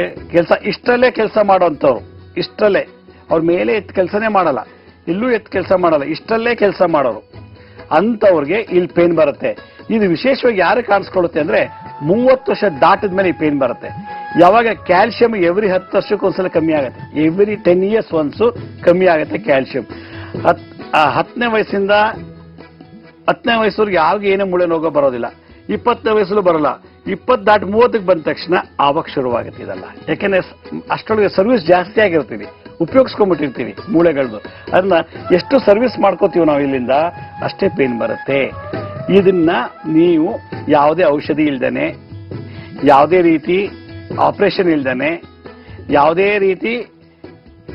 ಇಷ್ಟರಲ್ಲೇ ಕೆಲಸ ಮಾಡೋಂಥವ್ರು, ಇಷ್ಟರಲ್ಲೇ ಅವ್ರ ಮೇಲೆ ಎತ್ತು ಕೆಲಸನೇ ಮಾಡಲ್ಲ, ಇಲ್ಲೂ ಎತ್ತು ಕೆಲಸ ಮಾಡಲ್ಲ, ಇಷ್ಟರಲ್ಲೇ ಕೆಲಸ ಮಾಡೋರು ಅಂತವ್ರಿಗೆ ಇಲ್ಲಿ ಪೇನ್ ಬರುತ್ತೆ. ಇದು ವಿಶೇಷವಾಗಿ ಯಾರು ಕಾಣಿಸ್ಕೊಳ್ಳುತ್ತೆ ಅಂದ್ರೆ 30 ವರ್ಷ ದಾಟಿದ ಮೇಲೆ ಈ ಪೇನ್ ಬರುತ್ತೆ. ಯಾವಾಗ ಕ್ಯಾಲ್ಸಿಯಂ ಎವ್ರಿ 10 ವರ್ಷಕ್ಕೆ ಒಂದ್ಸಲ ಕಮ್ಮಿ ಆಗುತ್ತೆ. ಎವ್ರಿ 10 years ಒನ್ಸು ಕಮ್ಮಿ ಆಗುತ್ತೆ ಕ್ಯಾಲ್ಸಿಯಂ. 10ನೇ ವಯಸ್ಸವ್ರಿಗೆ ಯಾವಾಗ ಏನೇ ಮೂಳೆ ರೋಗ ಬರೋದಿಲ್ಲ. 20ನೇ ವಯಸ್ಸಲ್ಲೂ ಬರಲ್ಲ. 20 ದಾಟಿ 30ಕ್ಕೆ ಬಂದ ತಕ್ಷಣ ಆವಾಗ ಶುರುವಾಗುತ್ತೆ ಇದೆಲ್ಲ. ಯಾಕೆಂದ್ರೆ ಅಷ್ಟೊಳಗೆ ಸರ್ವಿಸ್ ಜಾಸ್ತಿ ಆಗಿರ್ತೀವಿ, ಉಪಯೋಗಿಸ್ಕೊಂಡ್ಬಿಟ್ಟಿರ್ತೀವಿ ಮೂಳೆಗಳದ್ದು. ಅದನ್ನ ಎಷ್ಟು ಸರ್ವಿಸ್ ಮಾಡ್ಕೋತೀವಿ ನಾವು ಇಲ್ಲಿಂದ ಅಷ್ಟೇ ಪೇನ್ ಬರುತ್ತೆ. ಇದನ್ನ ನೀವು ಯಾವುದೇ ಔಷಧಿ ಇಲ್ದೇನೆ, ಯಾವುದೇ ರೀತಿ ಆಪರೇಷನ್ ಇಲ್ದೇನೆ, ಯಾವುದೇ ರೀತಿ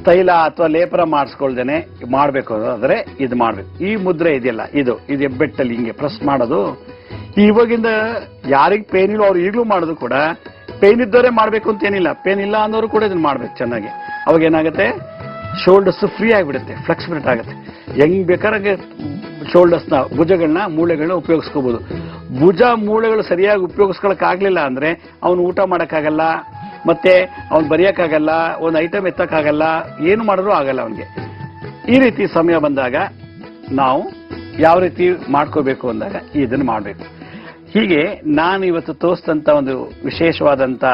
ತೈಲ ಅಥವಾ ಲೇಪನ ಮಾಡಿಸ್ಕೊಳ್ದೇನೆ ಮಾಡಬೇಕು ಅಂದ್ರೆ ಇದು ಮಾಡ್ಬೇಕು. ಈ ಮುದ್ರೆ ಇದೆಯಲ್ಲ, ಇದು ಹೆಬ್ಬೆಟ್ಟಲ್ಲಿ ಹಿಂಗೆ ಪ್ರೆಸ್ ಮಾಡೋದು. ಇವಾಗಿಂದ ಯಾರಿಗೆ ಪೇನ್ ಇಲ್ಲ ಅವ್ರು ಈಗಲೂ ಮಾಡೋದು ಕೂಡ. ಪೇನ್ ಇದ್ದವರೇ ಮಾಡ್ಬೇಕು ಅಂತೇನಿಲ್ಲ, ಪೇನ್ ಇಲ್ಲ ಅನ್ನೋರು ಕೂಡ ಇದನ್ನ ಮಾಡ್ಬೇಕು ಚೆನ್ನಾಗಿ. ಅವಾಗ ಏನಾಗುತ್ತೆ, ಶೋಲ್ಡರ್ಸ್ ಫ್ರೀ ಆಗಿಬಿಡುತ್ತೆ, ಫ್ಲೆಕ್ಸಿಬಿಲಿಟಿ ಆಗುತ್ತೆ. ಹೆಂಗ್ ಬೇಕಾದ್ರೆ ಶೋಲ್ಡರ್ಸ್ನ, ಭುಜಗಳನ್ನ, ಮೂಳೆಗಳನ್ನ ಉಪಯೋಗಿಸ್ಕೋಬಹುದು. ಭುಜ ಮೂಳೆಗಳು ಸರಿಯಾಗಿ ಉಪಯೋಗಿಸ್ಕೊಳಕ್ ಆಗ್ಲಿಲ್ಲ ಅಂದ್ರೆ ಅವನು ಊಟ ಮಾಡಕ್ಕಾಗಲ್ಲ, ಮತ್ತೆ ಅವ್ನು ಬರೆಯಕ್ಕಾಗಲ್ಲ, ಒಂದು ಐಟಮ್ ಎತ್ತಕ್ಕಾಗಲ್ಲ, ಏನು ಮಾಡಿದ್ರು ಆಗಲ್ಲ ಅವನಿಗೆ. ಈ ರೀತಿ ಸಮಯ ಬಂದಾಗ ನಾವು ಯಾವ ರೀತಿ ಮಾಡ್ಕೋಬೇಕು ಅಂದಾಗ ಇದನ್ನು ಮಾಡಬೇಕು. ಹೀಗೆ ನಾನು ಇವತ್ತು ತೋರಿಸಿದಂತ ಒಂದು ವಿಶೇಷವಾದಂತ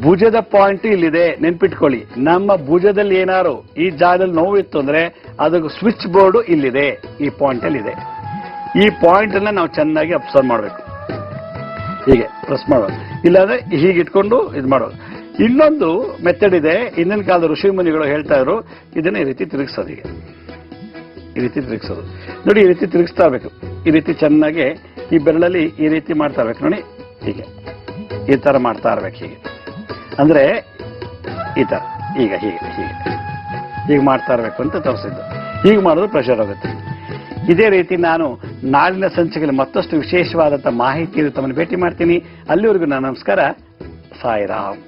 ಭುಜದ ಪಾಯಿಂಟ್ ಇಲ್ಲಿದೆ, ನೆನ್ಪಿಟ್ಕೊಳ್ಳಿ. ನಮ್ಮ ಭುಜದಲ್ಲಿ ಏನಾರು ಈ ಜಾಗದಲ್ಲಿ ನೋವಿತ್ತು ಅಂದ್ರೆ ಅದಕ್ಕೆ ಸ್ವಿಚ್ ಬೋರ್ಡ್ ಇಲ್ಲಿದೆ, ಈ ಪಾಯಿಂಟ್ ಅಲ್ಲಿ ಇದೆ. ಈ ಪಾಯಿಂಟ್ ಅನ್ನ ನಾವು ಚೆನ್ನಾಗಿ ಅಬ್ಸರ್ವ್ ಮಾಡಬೇಕು. ಹೀಗೆ ಪ್ರೆಸ್ ಮಾಡೋದು, ಇಲ್ಲಾಂದ್ರೆ ಹೀಗೆ ಇಟ್ಕೊಂಡು ಇದು ಮಾಡೋದು. ಇನ್ನೊಂದು ಮೆಥಡ್ ಇದೆ, ಹಿಂದಿನ ಕಾಲದ ಋಷಿ ಮುನಿಗಳು ಹೇಳ್ತಾ ಇದ್ರು, ಇದನ್ನ ಈ ರೀತಿ ತಿರುಗಿಸೋದು. ಹೀಗೆ ಈ ರೀತಿ ತಿರುಗಿಸೋದು ನೋಡಿ, ಈ ರೀತಿ ತಿರುಗಿಸ್ತಾ ಇರ್ಬೇಕು. ಈ ರೀತಿ ಚೆನ್ನಾಗಿ ಈ ಬೆರಳಲ್ಲಿ ಈ ರೀತಿ ಮಾಡ್ತಾ ಇರ್ಬೇಕು ನೋಡಿ. ಹೀಗೆ ಈ ತರ ಮಾಡ್ತಾ ಇರ್ಬೇಕು. ಹೀಗೆ ಅಂದ್ರೆ ಈ ತರ ಹೀಗೆ ಮಾಡ್ತಾ ಇರ್ಬೇಕು ಅಂತ ತೋರಿಸಿದ್ದು. ಹೀಗೆ ಮಾಡೋದು ಪ್ರೆಷರ್ ಆಗುತ್ತೆ. ಇದೇ ರೀತಿ ನಾನು ನಾಳಿನ ಸಂಚಿಕೆಯಲ್ಲಿ ಮತ್ತಷ್ಟು ವಿಶೇಷವಾದಂಥ ಮಾಹಿತಿಯನ್ನು ತಮ್ಮನ್ನು ಭೇಟಿ ಮಾಡ್ತೀನಿ. ಅಲ್ಲಿವರೆಗೂ ನಾನು ನಮಸ್ಕಾರ. ಸಾಯಿರಾಮ್.